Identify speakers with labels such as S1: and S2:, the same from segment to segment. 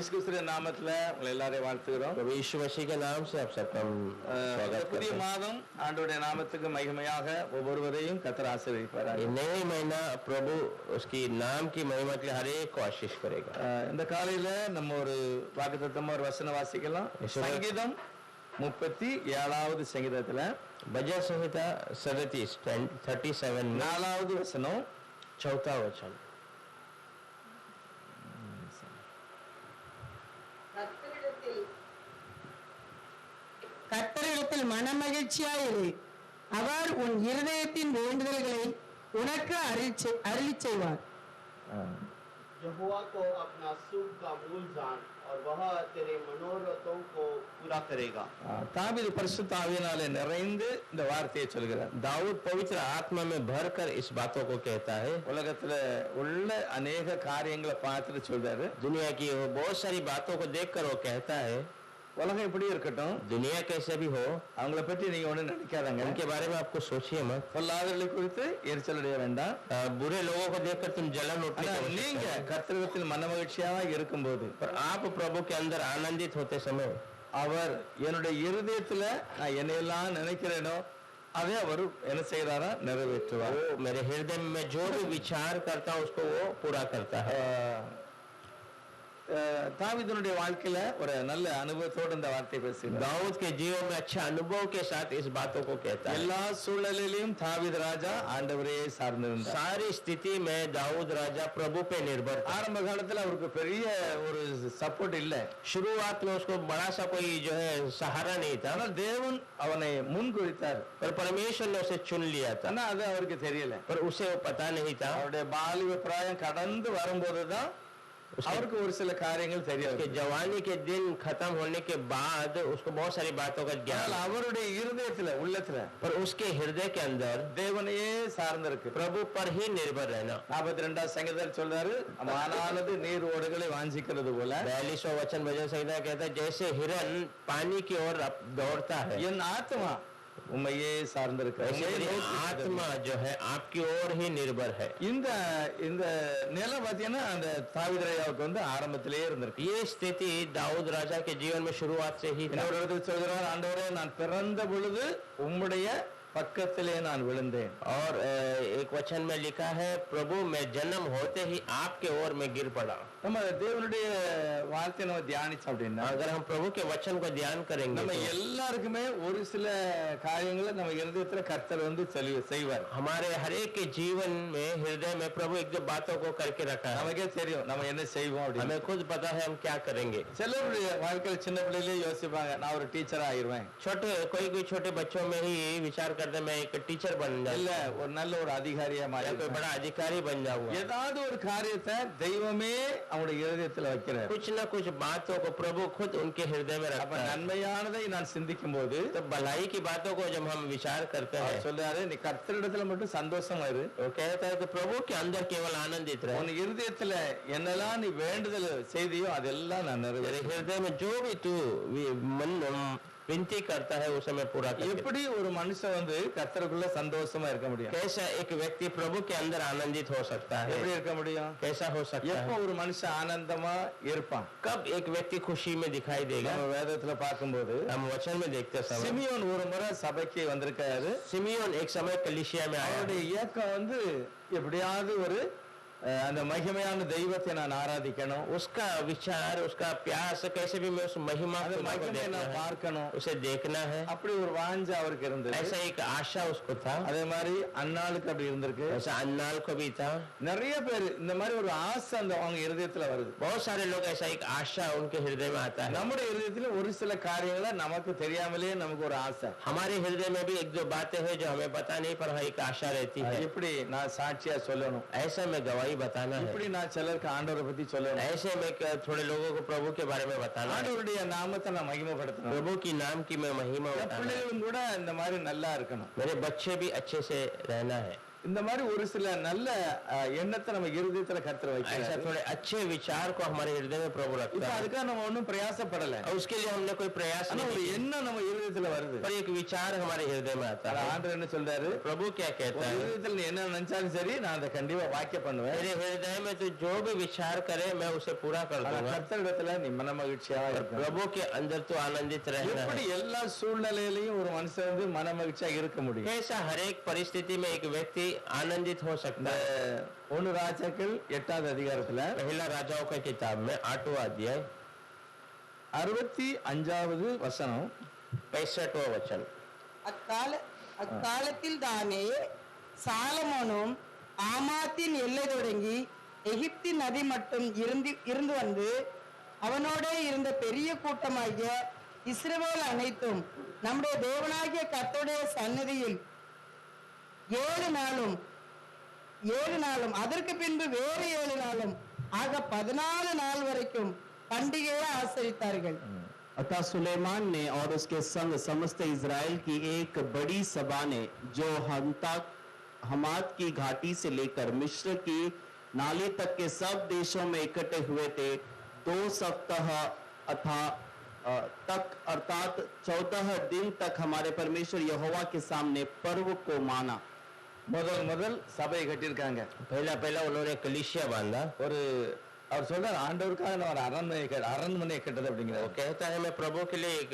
S1: இயேசு கிறிஸ்துவின் நாமத்துல உங்களை எல்லாரையும் வாழ்த்துகிறோம்.
S2: प्रभु यीशु मसीह के नाम से आप सबका हम स्वागत
S1: புதிய
S2: करते हैं।
S1: மாதம் ஆண்டவருடைய நாமத்துக்கு மகிமையாக ஒவ்வொருவரையும் கர்த்தர் ஆசீர்வதிப்பார்.
S2: ये नए महीना प्रभु उसकी नाम की महिमा के लिए हर एक को आशीष करेगा।
S1: இந்த காலையில நம்ம ஒரு வாக்குத்தத்தமா ஒரு வசனம் வாசிக்கலாம். சங்கீதம் 37வது சங்கீதத்துல
S2: भजन संहिता 37 में
S1: 4வது வசனம்
S2: 4वां वचन।
S3: கர்த்தரிடத்தில் மனமகிழ்ச்சியாயிரு, அவர் உன் இருதயத்தின் வேண்டுதல்களை உனக்கு அருளிச் செய்வார்.
S4: यहोवा को अपना सुख का मूल जान और वह तेरे मनोरथों को पूरा करेगा।
S1: தாவீது பரிசுத்த ஆவியினாலே நிறைந்து இந்த வார்த்தையை சொல்கிறார்.
S2: दाऊद पवित्र आत्मा में भरकर इस बातों को कहता है।
S1: உலகத்துல உள்ள अनेक காரியங்களை பார்த்துட்டு சொல்றாரு.
S2: दुनिया की बहुत सारी बातों को देखकर वो कहता है,
S1: உலகம் எப்படி இருக்கட்டும்,
S2: दुनिया कैसे भी हो
S1: அவங்கள பற்றி நீங்க ஒண்ணு நினைக்காதங்க.
S2: उनके बारे में आपको सोचिए मत।
S1: பொல்லாதவர்களை குறித்து எரிச்சல் அடைய வேண்டாம்.
S2: बुरे लोगों को देखकर तुम जलन उठने की आवश्यकता
S1: நீங்க
S2: है।
S1: கர்த்தரிடத்தில் மனமகிழ்ச்சியாக இருக்கும்போது
S2: पर आप प्रभु के अंदर आनंदित होते समय
S1: அவர் என்னுடைய இருதயத்துல நான் என்னையெல்லாம் நினைக்கிறேனோ அதை அவர் என்ன செய்யறாரா நிறைவேற்றுவார்.
S2: वो मेरे हृदय में मैं जो भी विचार करता हूँ उसको वो पूरा करता है।
S1: தாவீதுனுடைய வாழ்க்கையில ஒரு நல்ல அனுபவத்தோடு இந்த வார்த்தை பேசுகிறார்.
S2: दाऊद के जीवन में अच्छे अनुभव के साथ इस बातों को कहता है।
S1: எல்லா சூழ்நிலையிலும் தாவீது ராஜா ஆண்டவரே சார்ந்திருந்தார்.
S2: सारी स्थिति में दाऊद राजा प्रभु पे निर्भर था।
S1: ஆரம்ப காலத்துல அவருக்கு பெரிய ஒரு சப்போர்ட் இல்ல.
S2: शुरुआत में उसको बड़ा सा कोई जो है सहारा नहीं था,
S1: ஆனால் தேவன் அவனை முன்குறித்தார்.
S2: पर परमेश्वर ने उसे चुन लिया था,
S1: ஆனா அது அவருக்கு தெரியல.
S2: पर उसे वो पता नहीं था।
S1: அவருடைய பாலிவ பிராயம் கடந்து வரும்போதுதான் அவருக்கு ஒரு சில காரியங்கள் தெரியாது.
S2: उसके जवानी के दिन खत्म होने के बाद उसको बहुत सारी बातों का ज्ञान,
S1: அவருடைய இருதயத்துல உள்ளத்துல
S2: पर उसके हृदय के अंदर
S1: தேவனையே சார்ந்திருக்கு.
S2: प्रभु पर ही निर्भर रहना।
S1: 42 சங்கீதத்தில் சொல்றாரு, மானானது நீர் ஓடுகளை வாஞ்சிக்கிறது போல
S2: 42वां वचन भजन संहिता कहता है, जैसे हिरन पानी की ओर दौड़ता है,
S1: என் ஆத்மா உம்மையே சார்ந்திருக்கு.
S2: ऐसे मेरी आत्मा जो है आपकी ओर ही निर्भर है।
S1: இந்த இந்த நிலை பார்த்தீங்கன்னா அந்த தாவீது ராஜாவுக்கு வந்து ஆரம்பத்திலேயே இருந்திருக்கு.
S2: ये स्थिति दाऊद राजा के जीवन में शुरुआत से ही था।
S1: இன்னொரு இடத்துல சொல்கிறார், ஆண்டவரே நான் பிறந்த பொழுது உம்முடைய பக்கத்திலே நான் விழுந்தேன்.
S2: और एक वचन में लिखा है, प्रभु मैं जन्म होते ही आपके ओर में गिर पड़ा।
S1: நம்ம தேவனுடைய வார்த்தையை நம்ம தியானிச்சோம் அப்படின்னா,
S2: अगर हम प्रभु के वचन को ध्यान करेंगे
S1: நம்ம
S2: तो
S1: எல்லாருக்குமே ஒரு சில காரியங்களை நம்ம இருதயத்துல கர்த்தர் வந்து செய்வார்.
S2: हमारे हर एक के जीवन में हृदय में प्रभु एक दो बातों को करके रखा है।
S1: நமக்கே தெரியும் நம்ம என்ன செய்வோம் அப்படின்னு.
S2: हमें खुद पता है हम क्या करेंगे।
S1: சிலருடைய வாழ்க்கையில சின்ன பிள்ளையிலே யோசிப்பாங்க, நான் ஒரு டீச்சரா ஆயிருவேன்,
S2: कोई छोटे बच्चों में ही विचार करते मैं एक टीचर बन
S1: இல்ல
S2: जाऊंगा,
S1: ஒரு நல்ல ஒரு அதிகாரியா
S2: या कोई
S1: மாறி
S2: बड़ा अधिकारी बन जाऊंगा।
S1: ஏதாவது ஒரு காரியத்தை தெய்வமே அவனுடைய இருதயத்துல வைக்கிறார்.
S2: कुछ न कुछ बातों को प्रभु खुद उनके हृदय में
S1: அப்ப
S2: रखता है।
S1: நன்மையானதை நான் சிந்திக்கும் போது
S2: तो भलाई की बातों को जब हम विचार करते हैं,
S1: சொல்றாரு, நீ கர்த்தரிடத்துல மட்டும் சந்தோஷமா இரு.
S2: वो कहता है कि प्रभु के अंदर केवल आनंदित रहे।
S1: உன் இருதயத்துல என்னெல்லாம் நீ வேண்டுதல் செய்தியோ அதெல்லாம் நான்
S2: तेरे
S1: நிறைவேறேன்.
S2: हृदय में जो भी तू मन विनती करता है उसे मैं पूरा करके।
S1: எப்படி ஒரு மனுஷன் வந்து கர்த்தருக்குள்ள சந்தோஷமா இருக்க முடியும்?
S2: कैसा एक व्यक्ति प्रभु के अंदर आनंदित हो सकता
S1: எப்படி
S2: है?
S1: இருக்க முடியும்?
S2: कैसा हो सकता
S1: எப்போ
S2: है?
S1: ஒரு மனுஷன் ஆனந்தமா இருப்பான்?
S2: कब एक व्यक्ति खुशी में दिखाई देगा?
S1: நம்ம வேதத்துல பார்க்கும்போது
S2: हम वचन में देखते समय
S1: சிமியோன் ஒரு முறை சபைக்கு வந்திருக்காரு.
S2: सिमियोन एक समय कलीसिया में आया।
S1: அவருடைய இயக்கம் வந்து எப்படியாவது ஒரு அந்த மகிமையான தெய்வத்தை நான் ஆராதிக்கணும்,
S2: उसका विचार, उसका प्यास कैसे भी मैं उस महिमा
S1: அந்த
S2: खुदा को
S1: மகிமையை
S2: देखना
S1: நான்
S2: है,
S1: பார்க்கணும்,
S2: उसे देखना है।
S1: அப்படி ஒரு வாஞ்சை அவருக்கு இருந்தது.
S2: ऐसा एक आशा उसको था,
S1: அதே மாதிரி அன்னாளுக்கு அப்படி இருந்திருக்கு.
S2: ऐसा अन्नाल को भी था।
S1: நிறைய பேர் இந்த மாதிரி ஒரு ஆசை அந்த அவங்க இருதயத்துல வருது.
S2: बहुत सारे लोग ऐसा एक आशा उनके हृदय में आता है।
S1: நம்முடைய இருதயத்துல ஒரு சில காரியங்களை நமக்கு தெரியாமலே நமக்கு ஒரு ஆசை.
S2: हमारे हृदय में भी एक दो बातें हैं जो हमें पता नहीं, पर एक आशा रहती है।
S1: இப்படி நான் சாட்சியா சொல்லணும்,
S2: ऐसा मैं गवाही बताना है,
S1: இப்படி நான் சிலருக்கு ஆண்டவரை பத்தி சொல்லணும்,
S2: ऐसे में थोड़े लोगों को प्रभु के बारे में बताना है,
S1: ஆண்டவருடைய நாமத்தை நான் மகிமைப்படுத்தணும்.
S2: प्रभु की नाम की मैं महिमा
S1: என்
S2: बताना है।
S1: பிள்ளைகளும் கூட இந்த மாதிரி நல்லா இருக்கணும்.
S2: मेरे बच्चे भी अच्छे से रहना है।
S1: இந்த மாதிரி ஒரு சில நல்ல எண்ணத்தை நம்ம இருதயத்துல கர்த்தர்
S2: ऐसा
S1: வைக்கிறார்.
S2: थोड़े अच्छे विचार को हमारे हृदय में प्रभु
S1: இப்ப
S2: रखता है
S1: அதுக்காக நம்ம ஒண்ணும் பிரயாசப்படல.
S2: और उसके लिए हमने कोई प्रयास
S1: ஆனா
S2: नहीं
S1: ஒரு
S2: किया
S1: எண்ணம் நம்ம இருதயத்துல வருது.
S2: पर एक विचार हमारे हृदय में आता
S1: ஆனா
S2: है
S1: ஆண்டவர் என்ன சொல்றாரு?
S2: प्रभु क्या कहता
S1: உன்
S2: है
S1: இருதயத்துல நீ என்ன நினைச்சாலும் சரி நான் அதை கண்டிப்பா வாக்கிய பண்ணுவேன்.
S2: मेरे हृदय में तो जो भी विचार करे मैं उसे पूरा कर
S1: ஆனா
S2: दूंगा
S1: கர்த்தரிடத்துல நீ மன மகிழ்ச்சியா இருக்கணும்.
S2: प्रभु के अंदर तो आनंदित रहना
S1: எப்படி
S2: है
S1: எல்லா சூழ்நிலையிலையும் ஒரு மனுஷன் வந்து மன மகிழ்ச்சியா இருக்க முடியும்?
S2: कैसा हर एक परिस्थिति में एक व्यक्ति आनंदित हो सकता है
S1: ஒன்னு ராஜாக்கள் 8வது அதிகாரத்துல
S2: पहला राजाओं का किताब में 8वां अध्याय
S1: 65வது வசனம்
S2: 65वां वचन
S3: அக்காலத்தில் தானே சாலமோனும் ஆமாத்தின் எல்லை தொடங்கி எகிப்தின் நதி மட்டும் இருந்து வந்து அவனோட இருந்த பெரிய கூட்டமாகிய இஸ்ரவேல் அனைத்தும் நம்முடைய தேவனாகிய கர்த்தருடைய சன்னதியில் 7 நாளும் அதற்கு பின்பு வேறு 7 நாளும் ஆக 14 நாள் வரைக்கும் பண்டிகையை ஆசரித்தார்கள்.
S4: अतः सुलेमान ने और उसके संग समस्त इज़राइल की एक बड़ी सभा ने जो हमात की घाटी से लेकर मिस्र की नाली तक के सब देशों में इकट्ठे हुए थे 2 सप्ताह तक अर्थात 14 दिन तक हमारे परमेश्वर यहोवा के सामने पर्व को माना.
S1: முதல் சபையை கட்டியிருக்காங்க.
S2: पहला उन्होंने कलीसिया बांधा
S1: ஒரு அவர் சொல்றாரு ஆண்டவருக்காக நான் ஒரு அரண்மனையை கட்டது
S2: वो
S1: அப்படிங்கிறார்.
S2: कहता है मैं प्रभु के लिए एक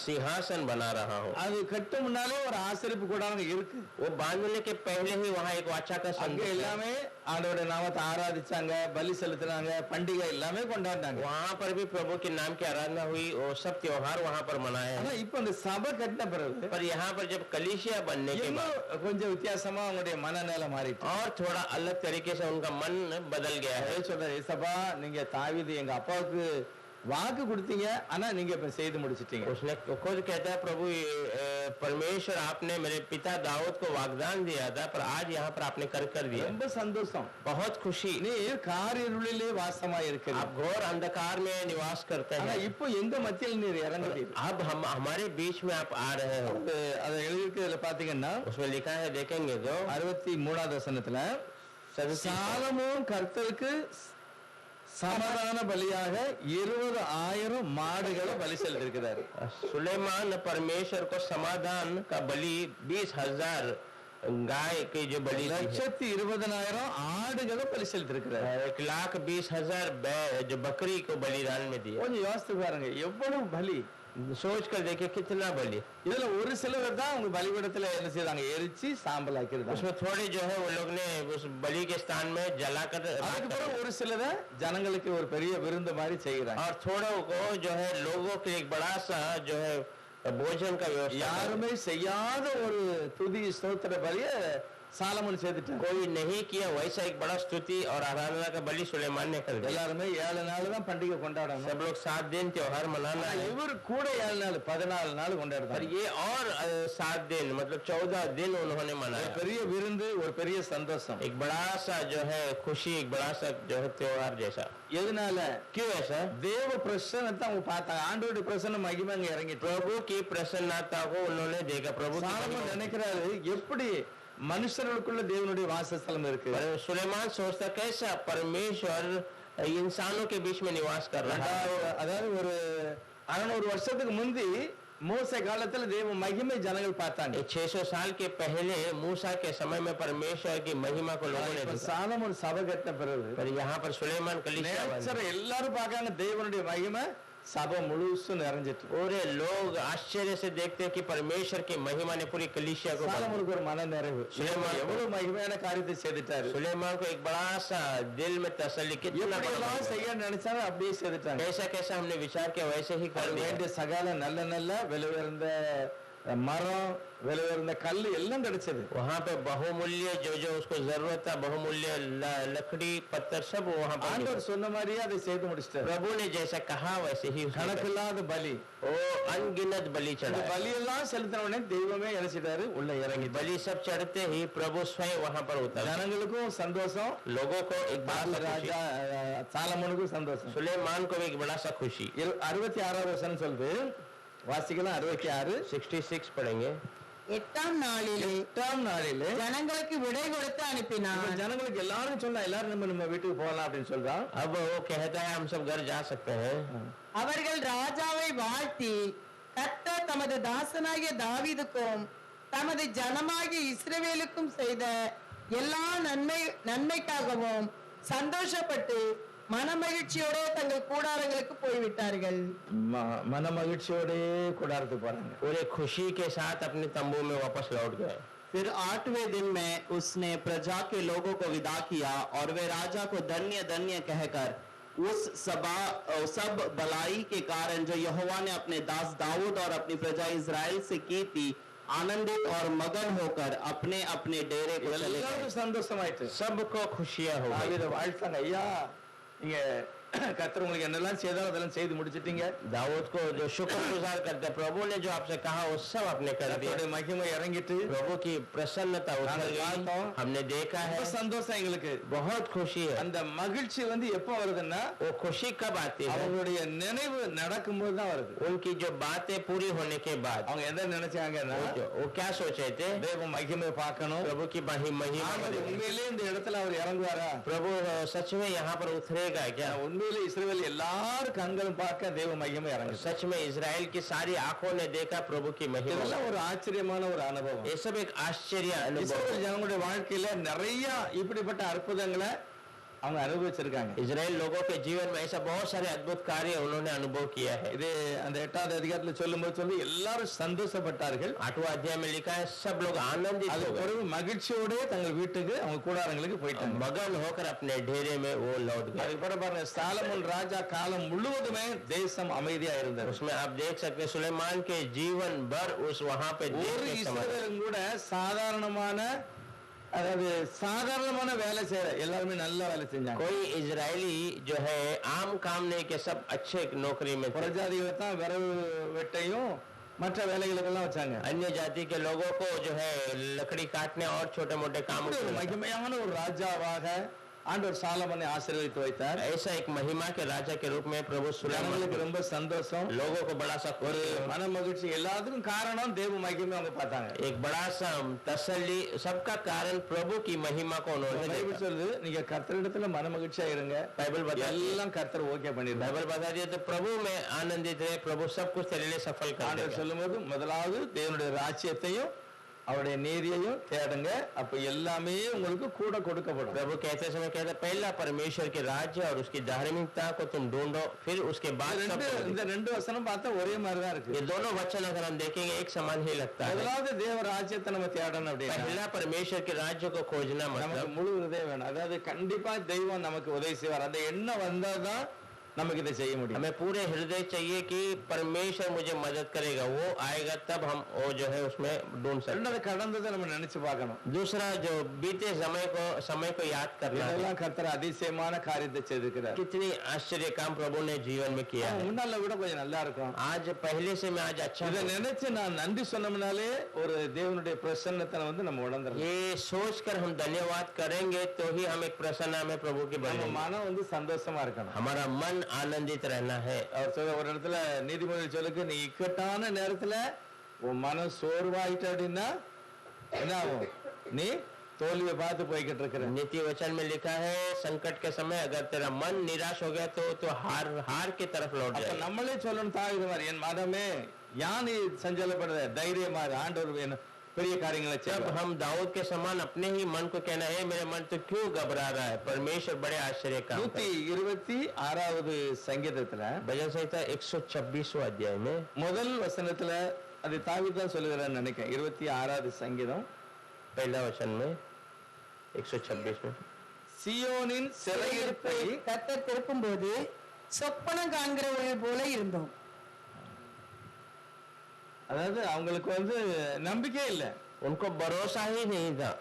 S2: सिंहासन बना रहा हूँ
S1: அது கட்டும் முன்னாலே ஒரு ஆசரிப்பு கூடாரம் இருக்கு.
S2: वो बांधने के पहले ही वहाँ एक वाचा का
S1: அங்க
S2: संदेश है।
S1: எல்லாமே ஆண்டவருடைய நாமத்தை ஆராதிச்சாங்க, பலி செலுத்தினாங்க, பண்டிகை எல்லாமே கொண்டாடினாங்க.
S2: वहाँ पर भी प्रभु के नाम की आराधना हुई और सब त्योहार वहाँ पर मनाए
S1: ஆனா
S2: हैं
S1: இப்ப இந்த சபை கட்டின பிறகு
S2: पर यहाँ पर जब कलीसिया बनने के बाद
S1: இன்னும் கொஞ்சம் வித்தியாசமா அவங்களுடைய மனநிலை மாறிட்டு
S2: और थोड़ा अलग तरीके से उनका मन बदल गया है
S1: சொல்றாரு, ஏசப்பா நீங்க தாவீது எங்க அப்பாவுக்கு வாக்கு கொடுத்தீங்க, ஆனா நீங்க இப்ப செய்து முடிச்சிட்டீங்க.
S2: उसने खुद कहता है प्रभु परमेश्वर आपने मेरे पिता दाऊद को वाग्दान दिया था पर आज यहाँ पर आपने कर दिया
S1: ரொம்ப சந்தோஷம்.
S2: बहुत खुशी
S1: நீ காரிருளிலே வாசமா இருக்கிற.
S2: आप घोर अंधकार में निवास करते
S1: ஆனா
S2: हैं
S1: இப்போ எங்க மத்தியில் நீர் இறங்குறீர்.
S2: अब हम हमारे बीच में आप आ रहे हो
S1: அதை எழுதியிருக்கிறதுல பாத்தீங்கன்னா
S2: उसमें लिखा है देखेंगे तो
S1: 63வது வசனத்துல சாலமோன் கர்த்தருக்கு சமாதான பலியாக 20,000 மாடுகளை பலி செலுத்திருக்கிறார்.
S2: सुलेमान परमेश्वर को समाधान का बलि 20,000 गाय की जो बलि दी है।
S1: 1,20,000 ஆடுகளை பலி செலுத்திருக்கிறார்.
S2: 1,20,000 जो बकरी को बलिदान में दिया
S1: கொஞ்சம் யோசித்து பாருங்க எவ்வளவு பலி.
S2: सोच कर देखिए कितना बलि
S1: இதுல ஒரு சிலர் தான் அவங்க பலிபீடத்துல என்ன செய்றாங்க, எரிச்சு சாம்பல் ஆக்கிருந்தாங்க.
S2: उसमें थोड़े जो है वो लोग ने उस बलि के स्थान में जलाकर
S1: அதுக்கு பிறகு ஒரு சிலரை ஜனங்களுக்கு ஒரு பெரிய விருந்து மாதிரி செய்கிறாங்க.
S2: और थोड़ों को जो है लोगों के एक बड़ा सा जो है भोजन का व्यवस्था
S1: யாருமே செய்யாத ஒரு துதி ஸ்தோத்திர பலிய சாலமோன் செய்துட்டார்.
S2: कोई नहीं किया वैसा एक बड़ा स्तुति और आराधना का बलि सुलेमान ने कर दिया
S1: எல்லாருமே 7 நாள் தான் பண்டிகை கொண்டாடணும்.
S2: सब लोग 7 दिन त्योहार मनाना है
S1: இவர் கூட 7 நாள் 14 நாள்
S2: पर
S1: கொண்டாடுறாரு.
S2: ये और 7 दिन मतलब 14 दिन उन्होंने
S1: ஒரு
S2: मनाया
S1: பெரிய விருந்து, ஒரு பெரிய சந்தோஷம்.
S2: एक बड़ा सा जो है खुशी एक बड़ा सा जो है त्योहार जैसा
S1: எதனால?
S2: क्यों ऐसा
S1: தேவ பிரசன்னத்தை அவங்க பார்த்தாங்க. ஆண்டவருடைய பிரசன்னம் மகிமை அங்க இறங்கிட்டு.
S2: प्रभु की प्रसन्नता को उन्होंने देखा प्रभु की
S1: சாலமோன்
S2: महिमा।
S1: நினைக்கிறாரு எப்படி மனுஷர்களுக்குள்ள தேவனுடைய வாசஸ்தலம் இருக்கு.
S2: पर सुलेमान सोचता कैसा परमेश्वर इंसानों के बीच में निवास कर रहा है
S1: அதாவது ஒரு 600 வருஷத்துக்கு முந்தி மோசே காலத்துல தேவ மகிமை ஜனங்கள் பார்த்தாங்க.
S2: 600 साल के पहले मूसा के समय में परमेश्वर की महिमा को लोगों ने
S1: இப்ப
S2: देखा
S1: சாலமோன் சபை கட்டின பிறகு
S2: पर यहाँ पर सुलेमान कलीसिया बना।
S1: நேச்சர் எல்லாரும் பார்க்காங்க தேவனுடைய மகிமை சபை முழுசும் நிறைஞ்சிட்டு.
S2: पूरे लोग आश्चर्य से देखते हैं कि परमेश्वर की महिमा ने पूरी कलीसिया को भर दिया।
S1: சாலமோனுக்கு ஒரு மன நிறைவு.
S2: சுலைமான்
S1: எவ்வளவு மகிமையான காரியத்தை செய்துட்டாரு.
S2: सुलेमान को एक बड़ा सा दिल में तसल्ली कितना
S1: எப்படி
S2: बड़ा
S1: எல்லாம்
S2: महिमा।
S1: செய்ய நினைச்சாங்க அப்படியே செய்துட்டாங்க.
S2: कैसा कैसा हमने विचार किया वैसे ही कर दिया
S1: வேண்டிய சகல நல்ல நல்ல விலை உயர்ந்த மரம், விலை உயர்ந்த கல் எல்லாம் கிடைச்சது.
S2: वहाँ पे बहुमूल्य जो जो उसको जरूरत था बहुमूल्य लकड़ी पत्थर सब वहाँ पर
S1: ஆண்டவர்
S2: मिला।
S1: சொன்ன மாதிரியே அதை செய்து முடிச்சிட்டாரு.
S2: प्रभु ने जैसा कहा वैसे ही उसने
S1: கணக்கில்லாத பலி.
S2: किया। वो अनगिनत बलि
S1: இந்த
S2: चढ़ा
S1: பலியெல்லாம் செலுத்தின உடனே தெய்வமே இணைச்சிட்டாரு, உள்ள இறங்கி.
S2: बलि सब चढ़ते ही प्रभु स्वयं वहाँ पर उतर
S1: ஜனங்களுக்கும் சந்தோஷம்,
S2: लोगों को एक बड़ा सा
S1: ராஜா
S2: खुशी
S1: சாலமோனுக்கும் சந்தோஷம்.
S2: सुलेमान को भी एक बड़ा सा खुशी
S1: 66வது வசனம் சொல்லுது, வாசிக்கலாம் 66.
S2: 66 पढ़ेंगे
S3: எட்டாம் நாளிலே
S1: 8ஆம் நாளிலே
S3: ஜனங்களுக்கு விடை கொடுத்து அனுப்பினார்.
S1: இவன் ஜனங்களுக்கு எல்லாரும் சொன்னா எல்லாரும் நம்ம வீட்டுக்கு போகலாம் அப்படின்னு சொல்றான்.
S2: अब वो कहता है हम सब घर जा सकते हैं.
S3: அவர்கள் ராஜாவை வாழ்த்தி கர்த்தர் தமது தாசனாகிய தாவீதுக்கும் தமது ஜனமாகிய இஸ்ரவேலுக்கும் செய்த எல்லா நன்மைக்காகவும் சந்தோஷப்பட்டு மனமகிழ்ச்சியோட தங்கள் கூடாரங்களுக்கு போய்விட்டார்கள்.
S1: மன மகிழ்ச்சியோட கூடாரத்துக்கு போறாங்க.
S2: पूरे खुशी के साथ अपने तंबू में वापस लौट गए.
S4: फिर 8वें दिन में उसने प्रजा के लोगों को विदा किया और वे राजा को धन्य धन्य कहकर उस सब भलाई के कारण जो यहोवा ने अपने दास दाऊद और अपनी प्रजा इज़राइल से की थी आनंदित और मगन होकर अपने अपने डेरे को चले गए.
S1: எல்லாரும் சந்தோஷமாயிட்டு
S2: सबको खुशियां हो गई.
S1: தாவீதை வாழ்த்தாங்க. ஐயா நீங்க கர்த்தர் உங்களுக்கு என்னெல்லாம் செய்தாலும் அதெல்லாம் செய்து முடிச்சிட்டீங்க.
S2: दाऊद को जो शुक्रगुजार करते हैं, प्रभु ने जो आपसे कहा वो सब आपने कर दिया.
S1: கர்த்தருடைய மகிமை இறங்கிட்டு
S2: प्रभु की प्रसन्नता उतर
S1: நாங்கள்
S2: गई.
S1: பார்த்தோம்.
S2: हमने देखा है.
S1: ரொம்ப சந்தோஷம் எங்களுக்கு.
S2: बहुत खुशी है.
S1: அந்த மகிழ்ச்சி எப்போ வருதுன்னா
S2: वो खुशी कब आती है?
S1: அவங்களுடைய நினைவு நடக்கும்போது தான் வருது.
S2: उनकी जो बातें पूरी होने के बाद.
S1: அவங்க எதை நினைச்சாங்கன்னா
S2: वो क्या सोचे थे?
S1: தேவ மகிமை பார்க்கணும்.
S2: प्रभु की महिमा.
S1: ஆண்டவர் உண்மையிலே இந்த இடத்துல அவர் இறங்குவாரா?
S2: प्रभु सच में यहाँ पर उतरेगा क्या?
S1: உண்மையிலே இஸ்ரவேல் எல்லாரும் கண்களும் பார்க்க தேவ மகிமை இறங்கு.
S2: सच में इजराइल की सारी आंखों ने देखा प्रभु की महिमा.
S1: இதெல்லாம் ஒரு ஆச்சரியமான ஒரு அனுபவம்.
S2: ये सब एक आश्चर्य अनुभव.
S1: இஸ்ரவேல் ஜனங்களுடைய வாழ்க்கையில நிறைய இப்படிப்பட்ட அற்புதங்களை அவங்க அனுபவிச்சிருக்காங்க.
S2: इजराइल लोगों के जीवन में ऐसा बहुत सारे अद्भुत कार्य उन्होंने अनुभव किया है.
S1: இது அந்த 8வது அதிகாரத்துல சொல்லும்போது சொல்லி எல்லாரும் சந்தோஷப்பட்டார்கள்.
S2: 8वां अध्याय में लिखा है सब लोग आनंदित
S1: அது
S2: हो गए.
S1: பிறகு மகிழ்ச்சியோட தங்கள் வீட்டுக்கு அவங்க கூடாரங்களுக்கு போயிட்டாங்க.
S2: मगन होकर अपने डेरे में वो लौट गए.
S1: அதுக்கு பிறகு பாருங்க சாலமோன் ராஜா காலம் முழுவதுமே தேசம் அமைதியா இருந்தது.
S2: उसमें आप देख सकते हैं सुलेमान के जीवन भर उस वहां पे
S1: ஒரு
S2: देश के समय
S1: இஸ்ரவேலும் கூட சாதாரணமான வேலை செய்யற எல்லாருமே நல்ல வேலை செஞ்சாங்க.
S2: कोई इजरायली जो है आम काम नहीं के सब अच्छे नौकरी में थे.
S1: புறஜாதிகளை தான் விரவு வெட்டையும் மற்ற வேலைகளுக்கெல்லாம் வச்சாங்க.
S2: अन्य जाति के लोगों को जो है लकड़ी काटने और छोटे मोटे काम
S1: ஒரு மகிமையான ஒரு ராஜாவாக ஆண்டவர் சாலமோனை ஆசீர்வதித்து வைத்தார்.
S2: ऐसा एक महिमा के राजा के रूप में प्रभु सुलेमान
S1: ஜனங்களுக்கு ரொம்ப சந்தோஷம்,
S2: लोगों को बड़ा सा
S1: ஒரு மன மகிழ்ச்சி, எல்லாத்துக்கும் காரணம் தேவ மகிமை அவங்க பார்த்தாங்க.
S2: एक बड़ा सा तसल्ली, सबका कारण प्रभु की महिमा को उन्होंने
S1: பைபிள்
S2: देखा.
S1: சொல்லுது நீங்க கர்த்தரிடத்துல மன மகிழ்ச்சியா இருங்க,
S2: बाइबल बता
S1: எல்லாம் கர்த்தர் ஓகே பண்ணிருந்தார்.
S2: बाइबल बता दिया तो प्रभु में आनंदित रहे, प्रभु सब कुछ तेरे लिए सफल कर
S1: ஆண்டவர்
S2: देगा.
S1: சொல்லும்போது முதலாவது தேவனுடைய ராஜ்யத்தையும் அவருடைய நீதியையும் தேடுங்க, அப்ப எல்லாமே உங்களுக்கு கூட கொடுக்கப்படும்.
S2: प्रभु कहते समय कहते पहला परमेश्वर के राज्य और उसकी धार्मिकता को तुम ढूंढो, फिर उसके बाद सब
S1: இந்த ரெண்டு வசனம் பார்த்தா ஒரே மாதிரி தான் இருக்கு.
S2: ये दोनों वचन अगर हम देखेंगे एक समान ही लगता है.
S1: முதலாவது தேவ ராஜ்யத்தை நம்ம தேடணும் அப்படின்னா
S2: पहला परमेश्वर के राज्य को खोजना
S1: நமக்கு
S2: मतलब
S1: முழு ஹிருதயம் வேணும். அதாவது கண்டிப்பா தெய்வம் நமக்கு உதவி செய்வார். அந்த எண்ணம் வந்தாதான் நமக்கு இதை செய்ய முடியும்.
S2: हमें पूरे हृदय चाहिए कि परमेश्वर मुझे मदद करेगा, वो आएगा तब हम वो जो है उसमें ढूंढ सकते.
S1: ரெண்டாவது கடந்ததை நம்ம நினைச்சு பார்க்கணும்.
S2: दूसरा जो बीते समय को याद करना है.
S1: இதெல்லாம் கர்த்தர் அதிசயமான காரியத்தை செய்திருக்கிறார்.
S2: कितनी आश्चर्य काम प्रभु ने जीवन में किया है.
S1: முன்னால விட கொஞ்சம் நல்லா இருக்கும்.
S2: आज पहले से मैं आज अच्छा
S1: இதை
S2: हूं.
S1: நினைச்சு நான் நன்றி சொன்னோம்னாலே ஒரு தேவனுடைய பிரசன்னத்தை நம்ம உணர்ந்துடலாம்.
S2: ये सोचकर हम धन्यवाद करेंगे तो ही हम एक प्रसन्न में प्रभु की
S1: நம்ம
S2: बनेंगे.
S1: மனம் சந்தோஷமா இருக்கணும்.
S2: हमारा मन आनंदित रहना है.
S1: அவர் சொல்ற ஒரு இடத்துல நீதிமொழி சொல்லுக்கு நீ இக்கட்டான நேரத்துல உன் மனம் சோர்வாயிட்ட அப்படின்னா என்ன ஆகும்? நீ தோல்வியை பார்த்து போய்கிட்டு இருக்கிற.
S2: नीति वचन में लिखा है संकट के समय अगर तेरा मन निराश हो गया तो हार की तरफ लौट
S1: அப்ப
S2: जाए.
S1: நம்மளே சொல்லணும் தாவித மாதிரி, என் மதமே யான் நீ சஞ்சலப்படுற தைரியமா ஆண்டவர் வேணும் பெரிய காரியங்களை
S2: जब
S1: செய்வார்.
S2: हम दाऊद के समान अपने ही मन को कहना है मेरे मन तो क्यों घबरा रहा है, परमेश्वर बड़े आश्चर्य काम करता है.
S1: 126வது சங்கீதத்துல
S2: भजन संहिता 126वां अध्याय में
S1: முதல் வசனத்துல அது தாவீது தான் சொல்லுகிறான்னு நினைக்கிறேன். 26வது சங்கீதம்
S2: पहला वचन में 126 में
S1: சியோனின் சிறையிருப்பை
S3: கர்த்தர் திருப்பும்போது சொப்பனம் காண்கிறவர்கள் போல இருந்தோம்.
S1: அதாவது அவங்களுக்கு நம்பிக்கை இல்லை.
S2: उनको भरोसा ही नहीं था.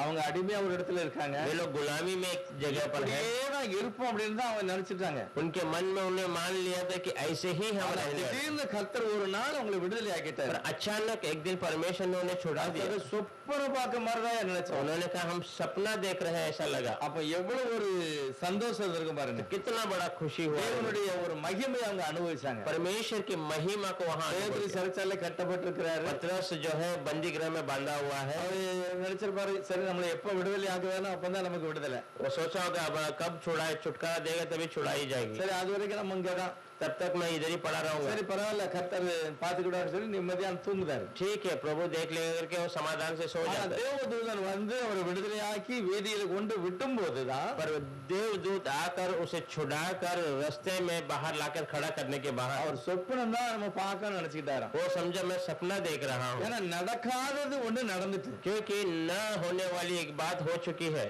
S1: அவங்க அடிமையா ஒரு இடத்துல இருக்காங்க.
S2: वे लोग गुलामी में एक जगह पर है.
S1: இப்படியேதான் இருப்போம் அப்படின்னு தான் அவங்க நினைச்சிட்டாங்க.
S2: उनके मन में उन्हें मान लिया था कि ऐसे ही हम रहेंगे.
S1: திடீர்னு கர்த்தர் ஒரு நாள் அவங்களை விடுதலை ஆக்கிட்டார்.
S2: पर अचानक एक दिन परमेश्वर ने उन्हें छुड़ा दिया.
S1: சொப்ப சொப்பனம் பார்க்க மாதிரிதான் நினைச்சோம்.
S2: उन्होंने कहा हम सपना देख रहे हैं, ऐसा लगा।
S1: அப்ப எவ்வளவு ஒரு சந்தோஷம் இருக்கும் பாருங்க.
S2: कितना बड़ा खुशी हुआ।
S1: தேவனுடைய ஒரு மகிமை அவங்க அனுபவிச்சாங்க.
S2: परमेश्वर की महिमा को वहां
S1: பேதுரு சிறைச்சாலை கட்டப்பட்டிருக்கிறாரு.
S2: पतरस जो है बंदी गृह में बांधा हुआ है।
S1: அவர் நினைச்சிருப்பாரு, சரி நம்மளை எப்ப விடுதலை ஆகுவேனோ அப்பதான் நமக்கு விடுதலை.
S2: वो सोचा होगा अब कब छुड़ाए, छुटकारा देगा तभी छुड़ाई जाएगी।
S1: சரி அது வரைக்கும் நம்ம இங்கதான்,
S2: तब तक मैं इधर ही पड़ा रहूंगा।
S1: சரி பரவாயில்ல கர்த்தர் பாத்துக்கிட்டான்னு சொல்லி நிம்மதியான தூங்குதாரு.
S2: ठीक है, प्रभु देख लेगा करके वो समाधान से सो जाता है।
S1: தேவதூதன் வந்து அவரை விடுதலையாக்கி வீதியில கொண்டு விட்டும் போதுதான்
S2: पर देवदूत आकर उसे छुड़ाकर रास्ते में बाहर लाकर खड़ा करने के बाद
S1: அவர் சொப்பனம் தான் நம்ம பார்க்கணும்னு நினைச்சுக்கிட்டாராம்.
S2: वो समझा मैं सपना देख रहा हूँ,
S1: ஏன்னா நடக்காதது ஒண்ணு நடந்துட்டு.
S2: क्योंकि न होने वाली एक बात हो चुकी है।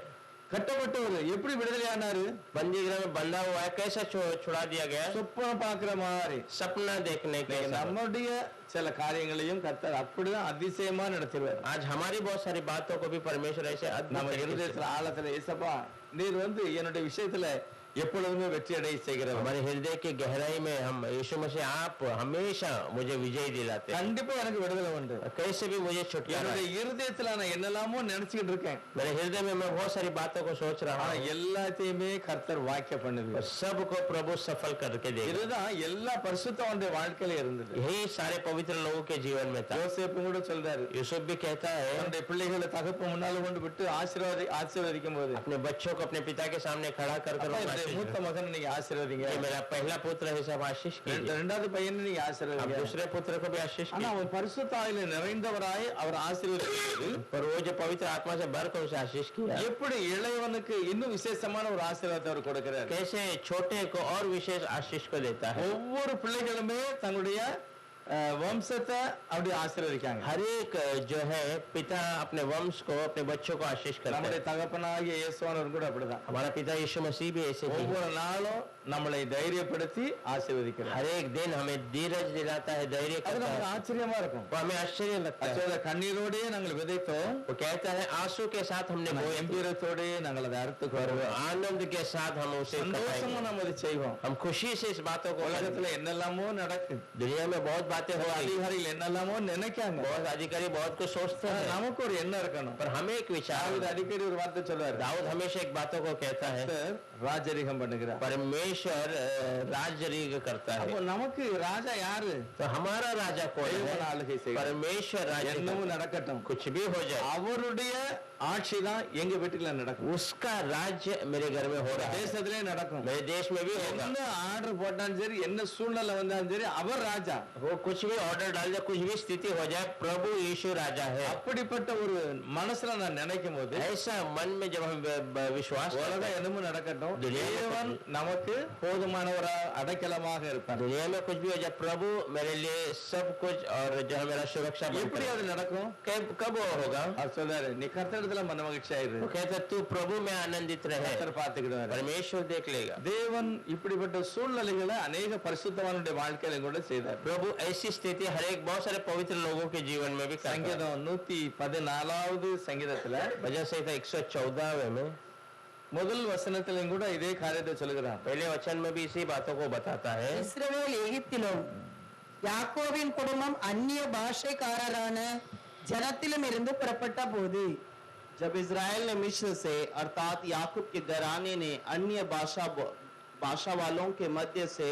S1: கட்டப்பட்டவர் எப்படி விடுதலையானாரு?
S2: बंदी गृह में बंधा हुआ है, कैसे छुड़ा दिया गया?
S1: சொப்பனம் பார்க்கிற மாதிரி.
S2: सपना देखने के साथ।
S1: நம்முடைய சில காரியங்களையும் கர்த்தர் அப்படிதான் அதிசயமா நடத்திடுவார்.
S2: आज हमारी बहुत सारी बातों को भी परमेश्वर ऐसे
S1: நம்ம
S2: अद्भुत तरीके से-
S1: இருதயத்துல ஆழத்துல ஏசப்பா நீர் வந்து என்னுடைய விஷயத்துல எப்பொழுதுமே வெற்றி அடைய செய்கிறவர்.
S2: हमारे हृदय की गहराई में हम यीशु मसीह आप हमेशा मुझे विजय दिलाते हैं।
S1: கண்டிப்பா எனக்கு விடுதலை உண்டு.
S2: कैसे भी मुझे छुटकारा
S1: என்னுடைய
S2: है।
S1: இருதயத்துல நான் என்னெல்லாமோ நினைச்சுக்கிட்டு இருக்கேன்.
S2: मेरे हृदय में मैं बहुत सारी बातों को सोच रहा
S1: ஆனா
S2: हूँ,
S1: எல்லாத்தையுமே கர்த்தர் வாக்கிய பண்ணுது.
S2: और सबको प्रभु सफल करके देगा।
S1: இதுதான் எல்லா பரிசுத்தவானுடைய வாழ்க்கையில இருந்தது.
S2: यही सारे पवित्र लोगों के जीवन में था।
S1: யோசேப்பு கூட சொல்றாரு,
S2: यूसुफ भी कहता है
S1: தன்னுடைய பிள்ளைகளை தகப்பு முன்னால கொண்டு விட்டு ஆசீர்வதிக்கும் போது,
S2: अपने बच्चों को अपने पिता के सामने खड़ा कर कर
S1: அப்பா,
S2: उन्हें
S1: என்னுடைய
S2: आशीष
S1: மூத்த
S2: दो।
S1: மகன் நீங்க ஆசீர்வதிங்க,
S2: ये मेरा पहला पुत्र है, सब आशीष कीजिए।
S1: இரண்டாவது பையனை நீங்க
S2: अब
S1: ஆசீர்வதிங்க.
S2: दूसरे पुत्र को भी आशीष
S1: ஆனா
S2: कीजिए।
S1: அவர் பரிசுத்த ஆவியில நிறைந்தவராய் அவர் ஆசீர்வதிக்கிறது
S2: पर वो जो पवित्र आत्मा से भर कर उसे आशीष किया,
S1: எப்படி இளையவனுக்கு இன்னும் விசேஷமான ஒரு ஆசீர்வாதத்தை அவர் கொடுக்கிறார்.
S2: कैसे छोटे को और विशेष आशीष को देता है।
S1: ஒவ்வொரு பிள்ளைகளுமே தங்களுடைய வம்சத்தை அப்படி ஆசீர்வதிக்காங்க.
S2: हर एक जो है पिता अपने वंश को, अपने बच्चों को आशीष करता
S1: நம்முடைய
S2: है।
S1: தகப்பனாகிய இயேசுவானவர் கூட அப்படிதான்.
S2: हमारा पिता यीशु मसीह भी ऐसे ही है।
S1: ஒவ்வொரு நாளும் நம்மளை தைரியப்படுத்தி ஆசீர்வதிக்கிறார்.
S2: हर एक दिन हमें धीरज दिलाता है, धैर्य
S1: அது
S2: करता
S1: நமக்கு
S2: है।
S1: ஆச்சரியமா இருக்கும்.
S2: वो हमें आश्चर्य लगता है।
S1: அச்சோட கண்ணீரோடே நாங்கள் விதைத்தோம்,
S2: वो कहता है आंसू के साथ हमने बोया,
S1: கம்பீரத்தோடே நாங்கள் அதை அறுத்து
S2: और
S1: வருவோம்.
S2: आनंद के साथ हम उसे
S1: சந்தோஷமா
S2: कटाएंगे।
S1: நம்ம அதை செய்வோம்.
S2: हम खुशी से इस बातों को करेंगे।
S1: உலகத்துல என்னெல்லாமோ நடக்குது,
S2: दुनिया में बहुत बातें हो रही,
S1: அதிகாரிகள் என்னெல்லாமோ நினைக்காங்க.
S2: बहुत अधिकारी बहुत कुछ सोचते हैं,
S1: நமக்கு ஒரு எண்ணம் இருக்கணும்.
S2: पर हमें एक विचार,
S1: தாவீது அடிக்கடி ஒரு வார்த்தை சொல்றாரு,
S2: दाऊद हमेशा एक बातों को कहता है,
S1: கர்த்தர் ராஜரிகம் பண்ணுகிறார்.
S2: परमेश्वर राजरीग करता है।
S1: அப்போ நமக்கு ராஜா யாரு?
S2: तो हमारा राजा कौन
S1: தேவன்
S2: है?
S1: ஆளுகை செய்கிறார்.
S2: परमेश्वर राज्य
S1: என்னவும்
S2: करता है।
S1: நடக்கட்டும்,
S2: कुछ भी हो जाए,
S1: அவருடைய ஆட்சி தான் எங்க வீட்டுல நடக்கும்,
S2: उसका राज्य मेरे घर में हो रहा है,
S1: தேசத்திலே நடக்கும்.
S2: मेरे देश में भी होगा।
S1: என்ன ஆர்டர் போட்டாலும் சரி, என்ன சூழ்நிலை வந்தாலும் சரி, அவர் ராஜா.
S2: वो कुछ भी ऑर्डर डाल दे, कुछ भी स्थिति हो जाए, प्रभु यीशु राजा है।
S1: அப்படிப்பட்ட ஒரு மனசுல நான் நினைக்கும் போது
S2: ऐसा मन में जब हम विश्वास करते
S1: உலகம்
S2: हैं,
S1: என்னமோ நடக்கட்டும்,
S2: दुनिया में
S1: தேவன் நமக்கு போதுமானவரா அடைக்கலமாக இருப்பார்.
S2: दुनिया में कुछ भी हो जाए, प्रभु मेरे लिए सब कुछ, और जो है मेरा सुरक्षा बनकर
S1: எப்படி அது நடக்கும்?
S2: कब वो होगा?
S1: அவர் சொல்றாரு, நீ கர்த்தரிடத்துல மன மகிழ்ச்சியாயிரு,
S2: वो कहता है, तू प्रभु में आनंदित रहे,
S1: கர்த்தர் பார்த்துக்கிடுவாரு.
S2: परमेश्वर देख लेगा।
S1: தேவன் இப்படிப்பட்ட சூழ்நிலைகளை அநேக பரிசுத்தவானுடைய வாழ்க்கையில கூட செய்தார்.
S2: प्रभु ऐसी स्थिति हर एक बहुत सारे पवित्र लोगों के जीवन में भी करता है।
S1: சங்கீதம் 114வது சங்கீதத்துல
S2: भजन संहिता 114 में
S1: முதல் வசனத்திலும் கூட இதே காரியத்தை சொல்லுகிறார்.
S2: पहले वचन में भी इसी बातों को बताता है।
S3: இஸ்ரவேல் எகிப்திலும் யாக்கோபின் குடும்பம் அந்நிய பாஷைக்காரரான ஜனத்திலும் இருந்து புறப்பட்ட போது,
S4: जब इज़राइल ने मिस्र से अर्थात याकूब के घराने ने अन्य भाषा वालों के मध्य से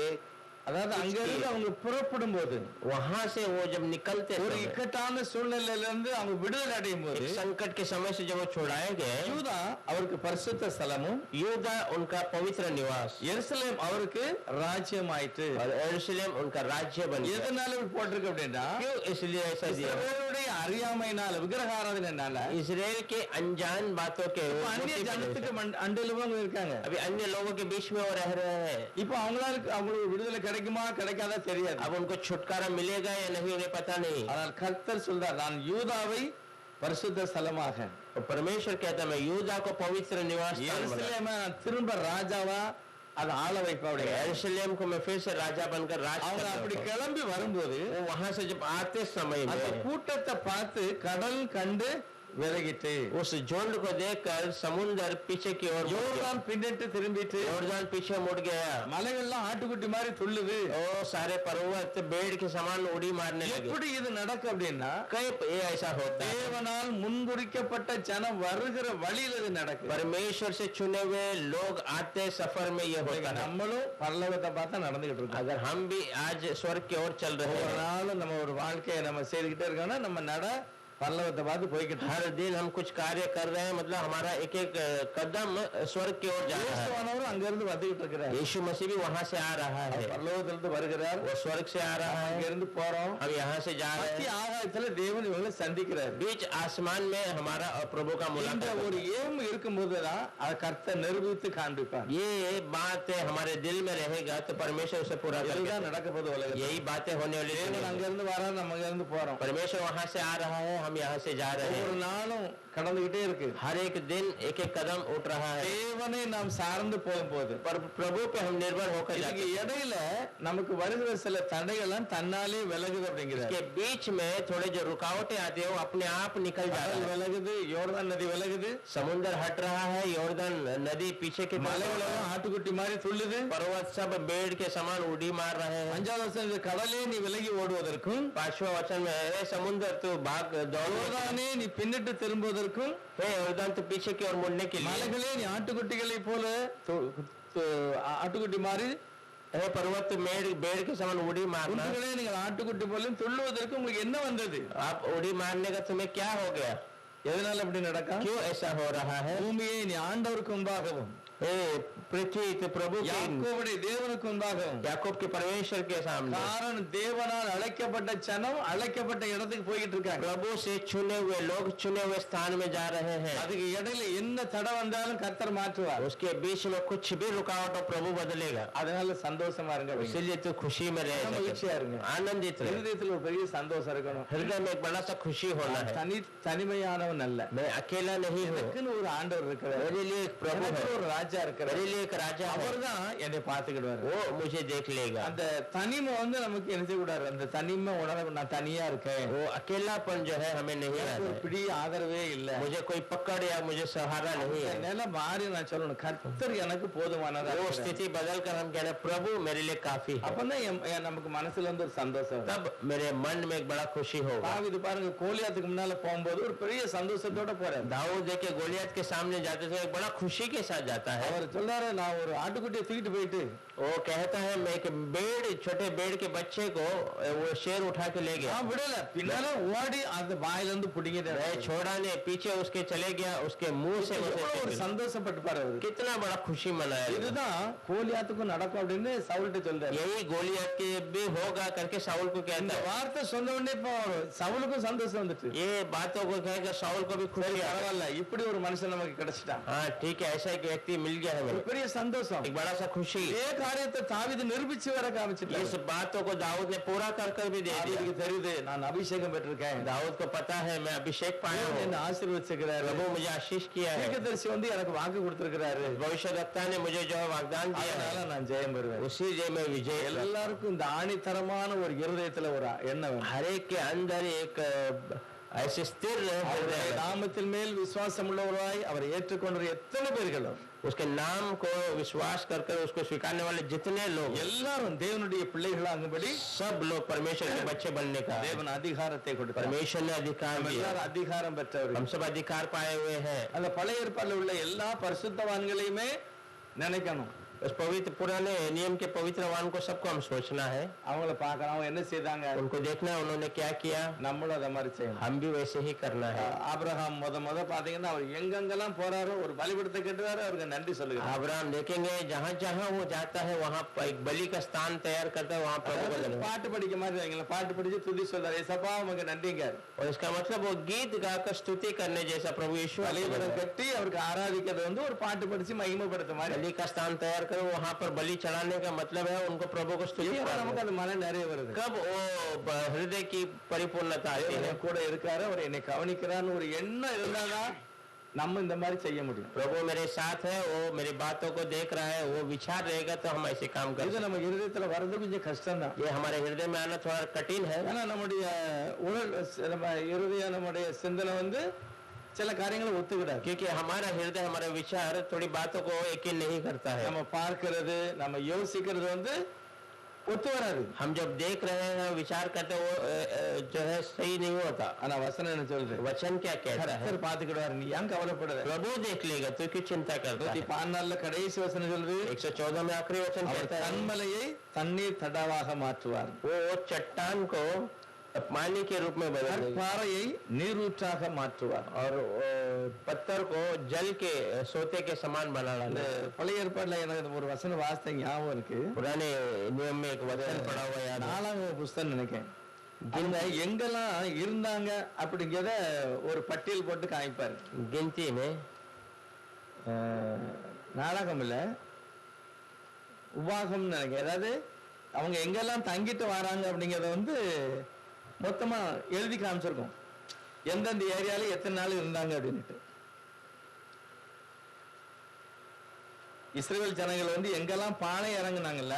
S1: அதாவது அங்க இருந்து அவங்க புறப்படும் போது,
S2: वहां से वो जब निकलते
S1: ஒரு
S2: समय,
S1: இக்கட்டான சூழ்நிலையில இருந்து அவங்க விடுதலை அடையும் போது,
S2: एक संकट के समय से जब वो छुड़ाए गए,
S1: யூதா அவருக்கு பரிசுத்த ஸ்தலமும்,
S2: यूदा उनका पवित्र निवास,
S1: எருசலேம் அவருக்கு ராஜ்யம் ஆயிற்று.
S2: और यरूशलेम उनका राज्य बन गया।
S1: எதனால இப்படி போட்டிருக்கு அப்படின்னா,
S2: क्यों इसलिए ऐसा दिया?
S1: இஸ்ரவேலுடைய அறியாமையினால, விக்கிரகாராதனையினால
S2: इजराइल के अनजान बातों के
S1: இப்ப அந்நிய ஜனத்துக்கு அண்டிலும் அவங்க இருக்காங்க.
S2: अभी अन्य लोगों के बीच में वो रह रहे हैं।
S1: இப்ப அவங்களுக்கு விடுதலை கிடைக்குமா கிடைக்காதா தெரியாது.
S2: अब उनको छुटकारा मिलेगा या नहीं उन्हें पता नहीं।
S1: ஆனால் கர்த்தர் சொல்றார், நான் யூதாவை பரிசுத்த ஸ்தலமாக,
S2: तो परमेश्वर कहता है, मैं यूदा को पवित्र निवास स्थान बनाऊं।
S1: எருசலேமை நான் திரும்ப ராஜாவா அதை ஆள வைப்பேன்.
S2: यरूशलेम को मैं फिर से राजा बनकर राज
S1: அவங்க
S2: करूंगा।
S1: அப்படி கிளம்பி வரும்போது
S2: वो वहां से जब आते समय
S1: அந்த
S2: में
S1: கூட்டத்தை பார்த்து கடல் கண்டு விலகிட்டு
S2: उस झुंड को देखकर समुद्र पीछे की ओर मुड़ गया।
S1: யோர்தான் பின்னிட்டு திரும்பிட்டு
S2: योर्दान पीछे मुड़ गया
S1: மலைகள்லாம் ஆட்டுக்குட்டி மாதிரி துள்ளுது
S2: और सारे पर्वत बेड़ के समान उड़ी मारने लगे।
S1: எப்படி இது நடக்கும் அப்படின்னா
S2: कई ये ऐसा होता है,
S1: தேவனால் முன்குறிக்கப்பட்ட ஜனம் வருகிற வழியில இது நடக்கும்
S2: परमेश्वर से चुने हुए लोग आते सफर में ये होता है।
S1: நம்மளும் பரலோகத்தை பார்த்தா நடந்துகிட்டு இருக்கோம்
S2: अगर हम भी आज स्वर्ग की ओर चल रहे
S1: ஒரு
S2: हैं,
S1: நாள் நம்ம ஒரு வாழ்க்கையை நம்ம செய்துக்கிட்டே இருக்கோம்னா நம்ம நட பரலோகத்தை பார்த்து போய்கிட்டு
S2: हर दिन हम कुछ कार्य कर रहे हैं, मतलब हमारा एक एक कदम स्वर्ग की ओर जा रहा है।
S1: இயேசுவானவரும் அங்கிருந்து வந்துகிட்டு இருக்கிறார்
S2: यीशु मसीह भी वहां से आ रहा है,
S1: பரலோகத்திலிருந்து வருகிறார்
S2: वो स्वर्ग से आ रहा है,
S1: அங்கிருந்து போறோம்
S2: हम यहाँ से जा रहे
S1: மத்திய
S2: हैं।
S1: ஆகாயத்துல தேவன் இவங்களை சந்திக்கிறார்
S2: बीच आसमान में हमारा और प्रभु का
S1: இந்த
S2: मुलाकात
S1: ஒரு
S2: होता है।
S1: ஏம் இருக்கும்போதுதான் அதை கர்த்தர் நிரூபித்து காண்பிப்பார்
S2: ये बात हमारे दिल में रहेगा तो परमेश्वर उसे पूरा करेगा।
S1: இதுதான் நடக்க போது உலகத்தில்
S2: यही बातें होने वाली
S1: தேவன்
S2: हैं।
S1: அங்கிருந்து வரார் நம்ம அங்கிருந்து போறோம்
S2: परमेश्वर वहां से आ रहा है, हम यहाँ से जा रहे हैं।
S1: ஒவ்வொரு நாளும் கடந்துகிட்டே இருக்கு
S2: हर एक दिन एक एक कदम उठ रहा है,
S1: தேவனை நாம் சார்ந்து போகும்போது
S2: पर प्रभु पे हम निर्भर होकर जाते
S1: இதுக்கு
S2: हैं।
S1: இடையில நமக்கு வருகிற சில தடைகள்லாம் தன்னாலே விலகுது அப்படிங்கிறார்
S2: इसके बीच में थोड़े जो रुकावटें आती है वो अपने आप निकल जा
S1: கடல்
S2: रहा है।
S1: விலகுது யோர்தான் நதி விலகுது
S2: समुद्र हट रहा है, यॉर्दन नदी पीछे की तरफ,
S1: மலைகளெல்லாம் ஆட்டுக்குட்டி மாதிரி துள்ளுது
S2: पर्वत सब बेड़ के समान उड़ी मार रहे हैं।
S1: 5வது வசனம் இது கடலே நீ விலகி ஓடுவதற்கும்
S2: 5वां वचन में है, समुद्र तू भाग दौड़,
S1: யோர்தானே நீ பின்னிட்டு திரும்புவதற்கும்
S2: हे यॉर्दन तू पीछे की ओर मुड़ने के लिए,
S1: மலைகளே நீ ஆட்டுக்குட்டிகளை போல ஆட்டுக்குட்டி மாதிரி
S2: हे पर्वत तू बेड़ के समान उड़ी मारना।
S1: குன்றுகளே நீங்கள் ஆட்டுக்குட்டி போலும் துள்ளுவதற்கு உங்களுக்கு என்ன வந்தது
S2: आप उड़ी मारने का तुम्हें क्या हो गया?
S1: எதனால அப்படி நடக்கும்
S2: क्यों ऐसा हो रहा है?
S1: பூமியை நீ ஆண்டவருக்கு முன்பாகவும்
S2: हे पृथ्वी तो प्रभु के,
S1: யாக்கோபுடைய தேவனுக்கு முன்பாகவும்
S2: याकूब के परमेश्वर के सामने,
S1: காரணம் தேவனால் அழைக்கப்பட்ட ஜனம் அழைக்கப்பட்ட இடத்துக்கு போய்கிட்டு இருக்காங்க
S2: प्रभु से चुने हुए लोग चुने हुए स्थान में जा रहे हैं।
S1: அதுக்கு இடையில என்ன தடை வந்தாலும் கர்த்தர் மாற்றுவார்
S2: उसके बीच में कुछ भी रुकावट हो प्रभु बदलेगा।
S1: அதனால சந்தோஷமா இருங்க அப்படிங்க.
S2: इसलिए तू खुशी में रह
S1: மகிழ்ச்சியா
S2: सके,
S1: இருங்க
S2: आनंदित रहे।
S1: இருதயத்துல ஒரு பெரிய சந்தோஷம் இருக்கணும்
S2: हृदय में एक बड़ा सा खुशी होना है।
S1: தனிமையானவன் அல்ல
S2: मैं अकेला नहीं हूँ,
S1: எனக்குன்னு ஒரு ஆண்டவர் இருக்கிறார்
S2: मेरे लिए एक प्रभु
S1: எனக்கு
S2: है,
S1: ஒரு ராஜா இருக்கிறார்
S2: मेरे लिए एक राजा है,
S1: அவர்தான் என்னை பார்த்துக்கிடுவார்
S2: वो मुझे देख लेगा।
S1: அந்த தனிமை வந்து நமக்கு என்ன செய்யக்கூடாது அந்த தனிமை உணர நான் தனியா இருக்கேன்
S2: वो अकेलापन जो है हमें नहीं
S1: எனக்கு
S2: आना
S1: ஒரு
S2: है।
S1: பிடி ஆதரவே இல்ல
S2: मुझे कोई पकड़ या मुझे सहारा नहीं है।
S1: நிலை மாறி நான் சொல்லணும் கர்த்தர் எனக்கு போதுமானதா
S2: वो
S1: இருக்கிறார்.
S2: स्थिति बदल कर हम कहना प्रभु मेरे लिए काफी है,
S1: அப்பதான் நமக்கு மனசுல இருந்து ஒரு சந்தோஷம் வரும்.
S2: तब मेरे मन में एक बड़ा खुशी होगा।
S1: தாவீது பாருங்க கோலியாத்துக்கு முன்னால போகும்போது ஒரு பெரிய சந்தோஷத்தோட போறாரு
S2: दाऊद देखे गोलियत के सामने जाते थे एक बड़ा खुशी के साथ जाता है।
S1: அவர் சொல்றாரு நான் ஒரு ஆட்டுக்குட்டியை தூக்கிட்டு போயிட்டு
S2: वो कहता है मैं एक छोटे बेड़ के बच्चे को वो शेर उठा के ले गया,
S1: நான் விடல பின்னால ஓடி அந்த வாயில இருந்து புடிங்கிட்டு
S2: मैं छोड़ा ने पीछे उसके चले गया, उसके मुंह से वो
S1: எவ்வளவு ஒரு
S2: निकला।
S1: சந்தோஷப்பட்டுப்பாரு அவரு
S2: कितना बड़ा खुशी मनाया।
S1: இதுதான் கோலியாத்துக்கும் நடக்கும் அப்படின்னு சவுல்கிட்ட சொல்றாரு
S2: यही गोलियत के भी होगा करके शाऊल को
S1: இந்த
S2: कहता है।
S1: வார்த்தை சொன்ன உடனே இப்போ சவுலுக்கும் சந்தோஷம் வந்துட்டு
S2: ये बातों को कहकर शाऊल को भी खुशी आ गई।
S1: பரவாயில்ல இப்படி ஒரு மனுஷன் நமக்கு கிடைச்சிட்டான்
S2: हाँ ठीक है, ऐसा एक व्यक्ति मिल गया है
S1: ஒரு
S2: हमें,
S1: பெரிய சந்தோஷம்
S2: एक बड़ा सा खुशी।
S1: இதே காரியத்தை தாவீது நிரூபிச்சு வர காமிச்சிட்டாரு
S2: इस बातों को दाऊद ने पूरा कर कर भी दे दिया।
S1: தாவீதுக்கு தெரியுது நான் அபிஷேகம் பெற்றிருக்கேன்
S2: दाऊद को पता है मैं अभिषेक पाया हूँ,
S1: என்ன ஆசீர்வதிச்சிருக்கிறாரு
S2: प्रभु मुझे आशीष किया है,
S1: தீர்க்கதரிசி வந்து எனக்கு வாக்கு கொடுத்திருக்கிறாரு
S2: भविष्यवक्ता ने मुझे जो है वाग्दान दिया
S1: அதனால
S2: है,
S1: நான் ஜெயம் பெறுவேன்
S2: उसी जय में विजय।
S1: எல்லாருக்கும் இந்த ஆணித்தரமான ஒரு இருதயத்துல ஒரு எண்ணம் வேணும்.
S2: हर एक के अंदर एक ऐसे स्थिर
S1: அவருடைய
S2: हृदय,
S1: நாமத்தின் மேல் விசுவாசம் உள்ளவராய் அவரை ஏற்றுக்கொண்ட எத்தனை பேர்களோ
S2: उसके नाम को विश्वास कर कर उसको स्वीकारने वाले जितने लोग,
S1: எல்லாரும் தேவனுடைய பிள்ளைகளாகும்படி
S2: सब लोग परमेश्वर के बच्चे बनने का
S1: தேவன் அதிகாரத்தை கொடுத்தார்
S2: परमेश्वर ने अधिकार
S1: நம்ம
S2: दिया।
S1: எல்லாரும் அதிகாரம் பெற்றவர்கள்
S2: हम सब अधिकार पाए हुए हैं।
S1: அந்த பழைய ஏற்பாடுல உள்ள எல்லா பரிசுத்தவான்களையுமே நினைக்கணும்
S2: उस पवित्र पुराने नियम के पवित्रवान को सबको हम सोचना है,
S1: அவங்கள பார்க்கணும் அவங்க என்ன செய்தாங்க
S2: उनको देखना है उन्होंने क्या किया,
S1: நம்மளும் அதை மாதிரி செய்யணும்
S2: हम भी वैसे ही करना है।
S1: ஆபிரகாம் முத பாத்தீங்கன்னா அவர் எங்கெங்கெல்லாம் போறாரோ ஒரு பலிபீடத்தை கட்டுறாரு அவருக்கு நன்றி சொல்லுகிறார்
S2: अब्राहम देखेंगे जहाँ जहाँ वो जाता है वहाँ पर एक बलि का स्थान तैयार करता है, वहाँ प्रभु को धन्यवाद।
S1: பாட்டு படிக்க மாதிரி வைங்களேன் பாட்டு படிச்சு துதி சொல்றாரு ஏசப்பா உமக்கு நன்றிங்க
S2: और इसका मतलब वो गीत गाकर स्तुति करने जैसा प्रभु यीशु
S1: பலிபீடம் கட்டி அவருக்கு ஆராதிக்கிறது வந்து ஒரு பாட்டு படிச்சு மகிமைப்படுத்த மாதிரி
S2: बलि का स्थान तैयार करो, वहाँ पर बलि चढ़ाने का मतलब है उनको प्रभु को स्तुति
S1: இப்ப
S2: करना।
S1: நமக்கு அது மன நிறைய வருது
S2: कब वो हृदय की परिपूर्णता आती है,
S1: என் கூட இருக்காரு அவர் என்னை கவனிக்கிறான்னு ஒரு எண்ணம் இருந்தாதான் நம்ம இந்த மாதிரி செய்ய முடியும்
S2: प्रभु मेरे साथ है, वो मेरी बातों को देख रहा है, वो विचार रहेगा तो हम ऐसे काम कर
S1: இது
S2: सकते
S1: நம்ம இருதயத்துல வர்றது கொஞ்சம் கஷ்டம் தான்
S2: हैं। ये हमारे हृदय में आना थोड़ा कठिन है,
S1: ஏன்னா நம்முடைய உடல் நம்ம இருதயம் நம்முடைய சிந்தனை வந்து சில காரியங்களை ஒத்துக்கிடாது.
S2: क्योंकि हमारा हृदय हमारा विचार थोड़ी बातों को यकीन नहीं करता है।
S1: நம்ம பார்க்கிறது நம்ம யோசிக்கிறது வந்து ஒத்து வராது.
S2: हम जब देख रहे हैं विचार करते हैं, वो जो है सही नहीं होता।
S1: ஆனா வசனம் என்ன சொல்லுது?
S2: वचन क्या कहता है?
S1: கர்த்தர் பாத்துக்கிடுவாரு, நீ ஏன் கவலைப்படுற?
S2: प्रभु देख लेगा, तू क्यों चिंता करता है?
S1: 114 கடைசி வசனம் சொல்லுது
S2: 114 में आखिरी वचन
S1: அவர்
S2: कहता है,
S1: கன்மலையை தண்ணீர் தடாவாக மாற்றுவார்,
S2: वो चट्टान को पानी के रूप में बदल देगा
S1: பாறையை நீரூற்றாக மாற்றுவார்.
S2: और पत्थर को जल के सोते के समान बना
S1: இந்த
S2: डालेगा।
S1: பழைய ஏற்பாடுல எனக்கு ஒரு வசனம் வாசித்த ஞாபகம் இருக்கு.
S2: पुराने नियम में एक वचन पड़ा हुआ याद है।
S1: 4ஆம் புஸ்தகம் நினைக்கிறேன். இந்த எங்கெல்லாம் இருந்தாங்க அப்படிங்கிறத ஒரு பட்டியல் போட்டு காமிப்பாரு.
S2: गिनती में
S1: நாடகம் இல்ல, உபாகம் நினைக்கிறேன். அதாவது அவங்க எங்கெல்லாம் தங்கிட்டு வராங்க அப்படிங்கறத வந்து மொத்தமா எழுதி காமிச்சிருக்கோம், எந்தெந்த ஏரியால எத்தனை நாள் இருந்தாங்க அப்படின்ட்டு. இஸ்ரேல் ஜனங்கள் வந்து எங்கெல்லாம் பானை இறங்குனாங்கல்ல,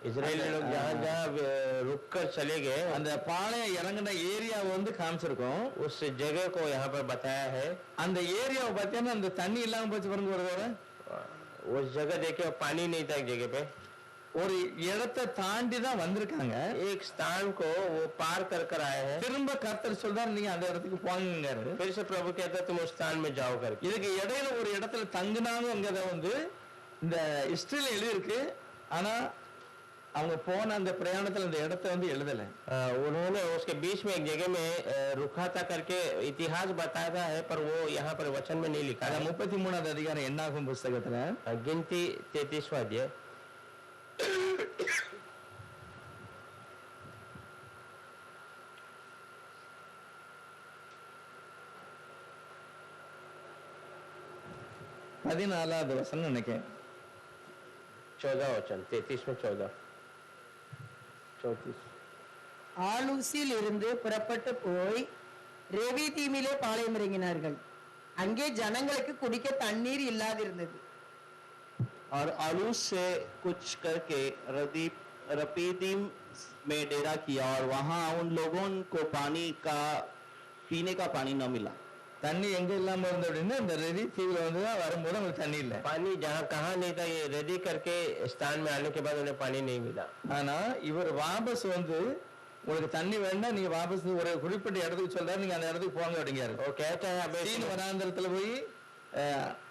S2: इजरायली लोग जहाँ जहाँ रुक कर चले गए,
S1: அந்த பானை இறங்கின ஏரியாவை வந்து காமிச்சிருக்கோம்.
S2: उस जगह को यहाँ पर बताया है।
S1: அந்த ஏரியாவை பார்த்தீங்கன்னா அந்த தண்ணி இல்லாம போச்சு பாருங்க. ஒரு தடவை
S2: उस जगह देखे पानी नहीं था एक जगह पे,
S1: ஒரு இடத்தை தாண்டி தான் வந்திருக்காங்க.
S2: एक स्थान को वो पार कर कर आए हैं।
S1: திரும்ப கர்த்தர் சொல்றாரு, நீங்க அந்த இடத்துக்கு போங்கிறாரு.
S2: फिर से प्रभु कहता है तुम उस स्थान में जाओ करके।
S1: இதுக்கு இடையில ஒரு இடத்துல தங்குனாங்கிறத வந்து இந்த ஹிஸ்டரியில எழுதியிருக்கு. ஆனா அவங்க போன அந்த பிரயாணத்துல அந்த இடத்தை வந்து எழுதல.
S2: उन्होंने उसके बीच में एक जगह में रुका था करके इतिहास बताया है, पर वो यहाँ पर वचन में नहीं लिखा है।
S1: 33வது அதிகாரம் என்னாகும் புஸ்தகத்துல
S2: गिनती 33वां अध्याय
S1: பதினாலாவது வசனம் நினைக்கிறேன்.
S2: 14 वचन 33 में 14 34
S3: ஆலூசில் இருந்து புறப்பட்டு போய் ரெவிதீமிலே பாளையம் இறங்கினார்கள். அங்கே ஜனங்களுக்கு குடிக்க தண்ணீர் இல்லாதிருந்தது.
S4: और आलूस से कुछ करके रपीदीम में डेरा किया और वहां उन लोगों को पानी का पीने का पानी न मिला।
S1: தண்ணி எங்க இல்லாம இருந்த அப்படின்னா இந்த ரெடி தீவுல வந்து தான் வரும்போது அவங்களுக்கு தண்ணி இல்லை.
S2: पानी जहाँ कहाँ नहीं था, ये रेडी करके स्थान में आने के बाद उन्हें पानी नहीं मिला।
S1: ஆனா இவர் வாபஸ் வந்து உங்களுக்கு தண்ணி வேண்டாம், நீங்க வாபஸ் ஒரு குறிப்பிட்ட இடத்துக்கு சொல்றாரு, நீங்க அந்த இடத்துக்கு போங்க அப்படிங்கிறாரு.
S2: वो कहता है अब
S1: சீன் வனாந்தரத்துல போய்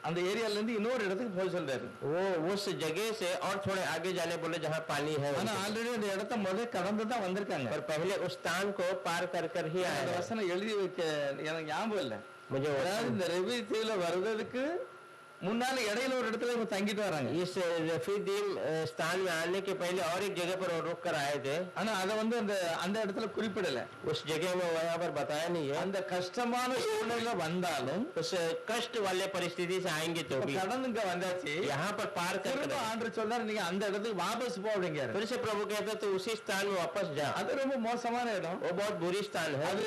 S1: அந்த ஏரியால இருந்து இன்னொரு இடத்துக்கு போய் சொல்றாரு.
S2: वो उस जगह से और थोड़े आगे जाने बोले जहाँ पानी है।
S1: ஆனா ஆல்ரெடி அந்த இடத்த முதல்ல கடந்து தான் வந்திருக்காங்க.
S2: पर पहले उस स्थान को पार कर कर ही आए
S1: அந்த
S2: हैं।
S1: வசனம் எழுதி வைக்க எனக்கு ஞாபகம் இல்லை.
S2: मुझे
S1: அதாவது இந்த ரெவி தீவுல வருவதற்கு முன்னால இடையில ஒரு இடத்துல இவங்க தங்கிட்டு வராங்க.
S2: इस रफीदीम स्थान में आने के पहले और एक जगह पर रुक कर आए थे।
S1: ஆனா அதை வந்து அந்த இடத்துல குறிப்பிடல.
S2: उस जगह में वहाँ पर बताया नहीं है।
S1: அந்த கஷ்டமான சூழ்நிலை வந்தாலும்
S2: उस कष्ट वाले परिस्थिति से आएंगे तो भी
S1: கடந்து இங்க வந்தாச்சு,
S2: यहाँ पर पार कर
S1: திரும்ப ஆண்டவர் சொல்றாரு, நீங்க அந்த இடத்துக்கு வாபஸ் போ அப்படிங்கிறாரு.
S2: फिर से प्रभु कहते हैं तो उसी स्थान में वापस जा।
S1: அது ரொம்ப மோசமான இடம்,
S2: वो बहुत बुरी स्थान है,
S1: அது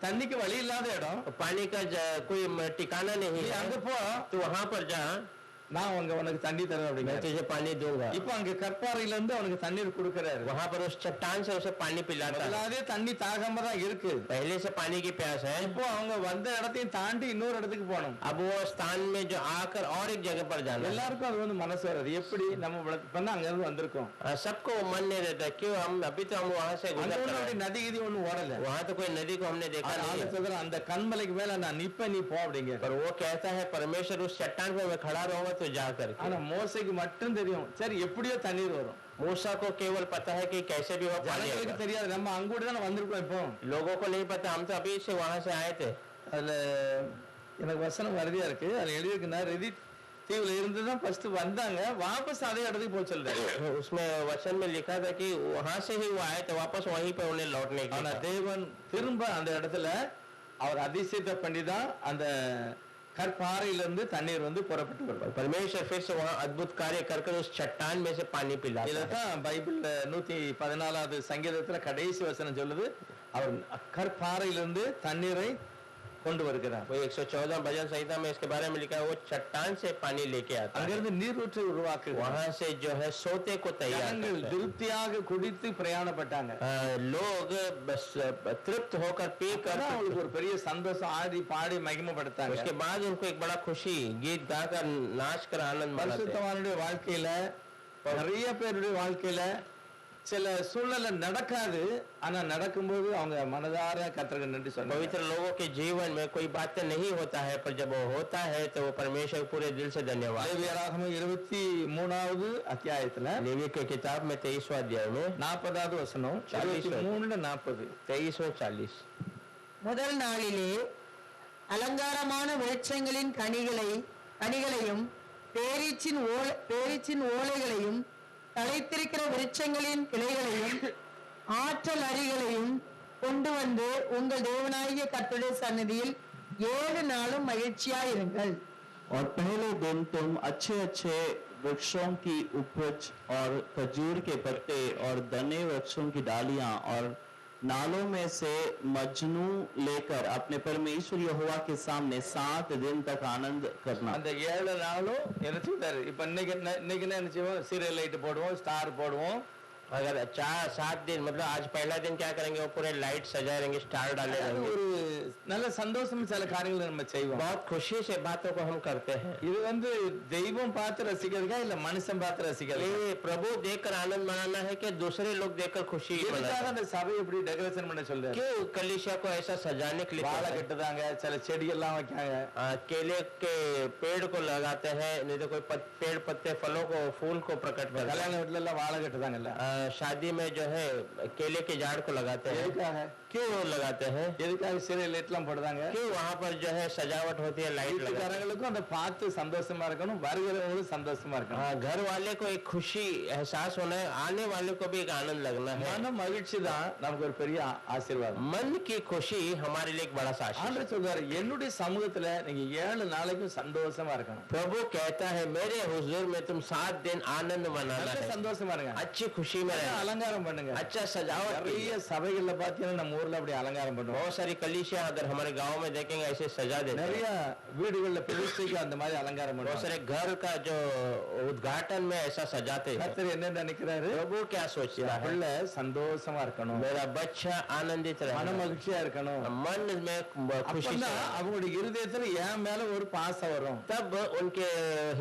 S1: தண்ணிக்கு வழி இல்லாத இடம்.
S2: पानी का कोई ठिकाना नहीं
S1: நீ
S2: है।
S1: அங்க போ,
S2: तो वहाँ पर जा,
S1: நான் அங்க உனக்கு தண்ணி தரேன்
S2: मैं
S1: அப்படிங்கிறாரு.
S2: तुझे पानी दूंगा।
S1: இப்ப அங்க கற்பாறையில இருந்து அவனுக்கு தண்ணீர் கொடுக்கறாரு.
S2: वहाँ पर उस चट्टान से उसे पानी पिलाता है।
S1: முதலாவது தண்ணி தாகமா தான் இருக்கு.
S2: पहले से पानी की प्यास है।
S1: இப்போ அவங்க வந்த இடத்தையும் தாண்டி இன்னொரு இடத்துக்கு போகணும்.
S2: अब वो स्थान में जो आकर और एक जगह पर जाना है।
S1: எல்லாருக்கும் அது வந்து மனசு வராது. எப்படி நம்ம பண்ண अங்க இருந்து வந்திருக்கோம்,
S2: सबको मन नहीं रहता क्यों हम अभी तो हम वहाँ से
S1: அங்க
S2: गुजर
S1: ஒண்ணும்
S2: कर
S1: அப்படி
S2: आए।
S1: நதி கிதி ஒண்ணும் ஓடல.
S2: वहाँ तो कोई नदी को हमने देखा नहीं है।
S1: சொல்ற அந்த கண்மலைக்கு மேல நான் நிப்ப நீ போ அப்படிங்க.
S2: पर वो कहता है परमेश्वर उस चट्टान पर मैं खड़ा रहूंगा तो जा करके।
S1: ஆனா மோசைக்கு மட்டும் தெரியும், சரி எப்படியோ தண்ணீர் வரும்.
S2: मूसा को केवल पता है कि कैसे भी वो पानी
S1: ஜனங்களுக்கு
S2: आएगा।
S1: தெரியாது, நம்ம அங்கூட தானே வந்திருக்கோம். இப்போ
S2: लोगों को नहीं पता, हम तो अभी से वहाँ से आए थे।
S1: அதுல எனக்கு வசனம் வருதியா இருக்கு, அதுல எழுதியிருக்குன்னா ரெதி தீவுல இருந்து தான் ஃபர்ஸ்ட் வந்தாங்க, வாபஸ் அதே இடத்துக்கு போக சொல்றாரு.
S2: उसमें वचन में लिखा था कि वहाँ से ही वो आए थे, वापस वहीं पे उन्हें लौटने के
S1: ஆனா
S2: लिए।
S1: தேவன் திரும்ப அந்த இடத்துல அவர் அதிசயத்தை பண்ணி தான் அந்த கற்பாறையிலிருந்து தண்ணீர் வந்து புறப்பட்டு வருவார்.
S2: परमेश्वर फिर से वहाँ अद्भुत कार्य कर उस चट्टान में से पानी पिलाता है।
S1: இதான் பைபிள்ல 114வது சங்கீதத்துல கடைசி வசனம் சொல்லுது, அவர் கற்பாறையிலிருந்து தண்ணீரை கொண்டு வருகிறார்.
S2: वो 114 भजन संहिता में इसके बारे में लिखा है, वो चट्टान से पानी लेके आता है,
S1: அங்கிருந்து நீரூற்றை உருவாக்குகிறார்.
S2: वहां से जो है सोते को तैयार
S1: ஜனங்கள்
S2: करता है।
S1: திருப்தியாக குடித்து பிரயாணப்பட்டாங்க.
S2: लोग बस तृप्त होकर पीकर,
S1: அதான் அவங்களுக்கு ஒரு பெரிய சந்தோஷம், ஆடி பாடி மகிமைப்படுத்தாங்க.
S2: उसके बाद उनको एक बड़ा खुशी, गीत गाकर नाच कर आनंद मनाते हैं।
S1: பரிசுத்தவானுடைய வாழ்க்கையில, நிறைய பேருடைய வாழ்க்கையில சில சூழ்நிலை நடக்காது, ஆனா நடக்கும்போது அவங்க மனதார கர்த்தருக்கு நன்றி சொல்றாங்க.
S2: पवित्र लोगों के जीवन में कोई बातें नहीं होता है, पर जब वो होता है तो वो परमेश्वर को पूरे दिल से धन्यवाद।
S1: லேவியராகமம் 23வது அத்தியாயத்துல
S2: लेवी के किताब में 23वां अध्याय में
S1: 40வது வசனம், 23:40.
S2: 23:40
S3: முதல் நாளிலே அலங்காரமான விருட்சங்களின் கனிகளையும் பேரீச்சின் ஓலைகளையும் தழைத்திருக்கிற விருட்சங்களின் கிளைகளையும் ஆற்றல் அரிகளையும் கொண்டு வந்து உங்கள் தேவனாகிய கர்த்தருடைய சந்நிதியில் 7 நாளும் மகிழ்ச்சியாயிருங்கள்.
S4: और पहले दिन तुम अच्छे अच्छे वृक्षों की उपज और खजूर के पत्ते और दने वृक्षों की डालियां और नालों में से मजनू लेकर अपने परमेश्वर यहोवा के सामने 7 दिन तक आनंद करना।
S1: அந்த 7 நாளும் என்ன செய்தாரு? இப்ப இன்னைக்கு என்ன செய்வோம்? சீரியல் லைட் போடுவோம், ஸ்டார் போடுவோம்.
S2: अगर 4-7 दिन, मतलब आज पहला दिन क्या करेंगे, वो पूरे लाइट सजाए रहेंगे, स्टार डाले रहेंगे,
S1: ஒரு நல்ல சந்தோஷம், சில காரியங்களை நம்ம செய்வோம்.
S2: बहुत खुशी से बातों को हम करते हैं।
S1: இது தெய்வம் பார்த்து ரசிக்கிறதா இல்ல மனுஷன் பார்த்து ரசிக்கிறதா?
S2: ये प्रभु देखकर आनंद मनाना है कि दूसरे लोग देखकर खुशी
S1: இதுக்காக
S2: मनाना है?
S1: அந்த சபை எப்படி டெக்கரேஷன் பண்ண சொல்றாரு?
S2: क्यों कलीसिया को ऐसा सजाने के लिए
S1: வாழை
S2: कहते हैं?
S1: கட்டுதாங்க, சில செடி எல்லாம் வைக்காங்க.
S2: केले के पेड़ को लगाते हैं, नहीं तो कोई पेड़ पत्ते फलों को, फूल को प्रकट करते हैं।
S1: கல்யாண வீட்டுல எல்லாம் வாழை கட்டுதாங்கல்ல,
S2: शादी में जो है केले के झाड़ को लगाते हैं।
S1: எதுக்காக?
S2: क्यों लगाते हैं?
S1: எதுக்காக சீரியல் லைட் எல்லாம் போடுறாங்க?
S2: क्यों वहाँ पर जो है सजावट होती है, लाइट लगाते हैं?
S1: வீட்டுக்காரங்களுக்கும் அந்த பார்த்து சந்தோஷமா இருக்கணும், வருகிறவங்களும் சந்தோஷமா இருக்கணும்.
S2: हाँ, घर वाले को एक खुशी एहसास होना है, आने वाले को भी एक आनंद लगना है।
S1: மன மகிழ்ச்சி தான் நமக்கு ஒரு பெரிய ஆசீர்வாதம்.
S2: मन की खुशी हमारे लिए एक बड़ा सा आशीर्वाद है।
S1: ஆண்டவர் சொல்றாரு, என்னுடைய சமூகத்துல நீங்க 7 நாளைக்கும் சந்தோஷமா இருக்கணும்.
S2: प्रभु कहता है, मेरे हुजूर में तुम 7 दिन आनंद मनाना
S1: நல்ல
S2: है,
S1: சந்தோஷமா இருங்க,
S2: अच्छी खुशी में
S1: நல்ல
S2: रहना,
S1: அலங்காரம் பண்ணுங்க.
S2: अच्छा सजावट
S1: நிறைய
S2: कीजिए।
S1: சபைகள்ல பாத்தீங்கன்னா நம்ம ஊர்ல அப்படி அலங்காரம் பண்ணுவோம்.
S2: बहुत सारी कलीसिया अगर हमारे गांव में देखेंगे ऐसे सजा देते
S1: நிறைய
S2: हैं।
S1: வீடுகள்ல பிரதிஷ்டைக்கு அந்த மாதிரி அலங்காரம்
S2: बहुत
S1: பண்ணுவோம்.
S2: सारे घर का जो उद्घाटन में ऐसा सजाते हैं।
S1: கர்த்தர் என்ன நினைக்கிறாரு?
S2: प्रभु क्या सोचता है?
S1: உள்ள சந்தோஷமா இருக்கணும்,
S2: मेरा बच्चा आनंदित
S1: மன
S2: रहे,
S1: மகிழ்ச்சியா இருக்கணும்.
S2: मन में खुशी से,
S1: அப்பதான் அவங்களுடைய இருதயத்துல என் மேல ஒரு பாசம் வரும்.
S2: तब उनके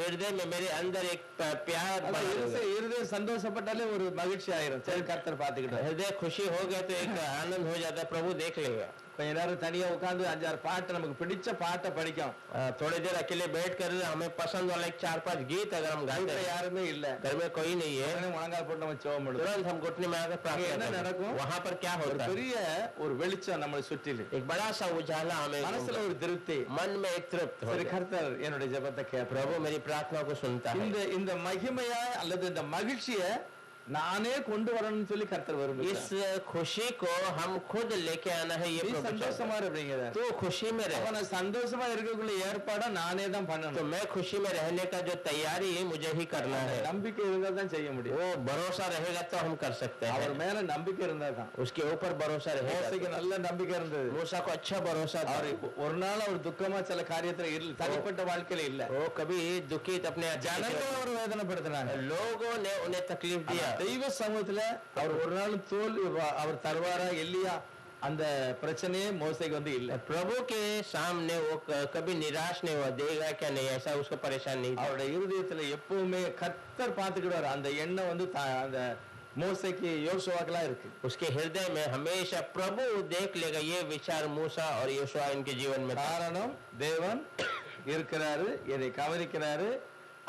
S2: हृदय में मेरे अंदर एक प्यार
S1: அது
S2: बना रहेगा।
S1: இருதயம் சந்தோஷப்பட்டாலே ஒரு மகிழ்ச்சி ஆயிரும். சரி, கர்த்தர் பாத்துக்கிட்டாரு.
S2: हृदय खुशी हो गया तो एक आनंद हो जाता है, प्रभु देख लेगा।
S1: கொஞ்ச நேரம் தனியா உட்கார்ந்து 5-6 பாட்டு, நமக்கு பிடிச்ச பாட்டை படிக்கும்.
S2: थोड़ी देर अकेले बैठ कर हमें पसंद वाला एक 4-5 गीत अगर हम गाते
S1: வீட்டுல
S2: हैं,
S1: யாருமே இல்ல,
S2: घर में कोई नहीं है,
S1: உடனே முழங்கால் போட்டு நம்ம ஜெபம் பண்ணுவோம்.
S2: तुरंत हम घुटने में आकर प्रार्थना
S1: என்ன
S2: करते
S1: நடக்கும்?
S2: हैं। वहाँ पर क्या
S1: ஒரு
S2: होता है?
S1: பெரிய ஒரு வெளிச்சம் நம்மளை சுற்றிலும்,
S2: एक बड़ा सा उजाला हमें,
S1: மனசுல ஒரு திருப்தி.
S2: मन में एक तृप्त हो
S1: சரி,
S2: जाए।
S1: கர்த்தர் என்னுடைய ஜெபத்தை கேட்பார்.
S2: प्रभु मेरी प्रार्थना को सुनता है।
S1: இந்த மகிமையா அல்லது இந்த மகிழ்ச்சியை நானே கொண்டு வரணும்னு சொல்லி கர்த்தர்
S2: इस
S1: விரும்புகிறார்.
S2: खुशी को हम खुद लेके आना है, ये
S1: நீ
S2: प्रभु चाहता
S1: சந்தோஷமா
S2: है।
S1: இருப்பீங்க.
S2: तू खुशी में
S1: அப்ப
S2: रहे,
S1: நான் சந்தோஷமா இருக்கக்குள்ள ஏற்பாடா நானே தான்
S2: तो
S1: பண்ணணும்.
S2: मैं खुशी में रहने का जो तैयारी है मुझे ही करना है।
S1: நம்பிக்கை இருந்தா தான் செய்ய முடியும்.
S2: वो भरोसा रहेगा तो हम कर सकते
S1: அவர்
S2: हैं,
S1: மேல நம்பிக்கை இருந்தா தான்.
S2: उसके ऊपर भरोसा रहेगा।
S1: மோசேக்கு நல்ல நம்பிக்கை இருந்தது.
S2: मूसा को अच्छा भरोसा था,
S1: அவர் ஒரு நாள் அவர் துக்கமா சில காரியத்துல இல்ல, தனிப்பட்ட வாழ்க்கையில இல்ல.
S2: वो कभी दुखित अपने
S1: ஜனங்கள் அவர் வேதனைப்படுத்தினாங்க.
S2: लोगों ने उन्हें तकलीफ दिया।
S1: தெய்வ சமூகத்துல அவர் ஒரு நாள் தோல்வி அவர் தருவாரா இல்லையா, அந்த பிரச்சனையே மோசைக்கு இல்ல.
S2: प्रभु के सामने वो कभी निराश नहीं हुआ, देगा क्या नहीं, ऐसा उसको परेशान नहीं था।
S1: அவருடைய இருதயத்துல எப்பவுமே கர்த்தர் பாத்துக்கிடுவார். அந்த எண்ணம் அந்த மோசைக்கு யோசுவாக்கெல்லாம் இருக்கு.
S2: उसके हृदय में हमेशा प्रभु देख लेगा, ये विचार मूसा और यहोशुआ इनके जीवन में था।
S1: காரணம், தேவன் இருக்கிறாரு, என்னை கவனிக்கிறாரு,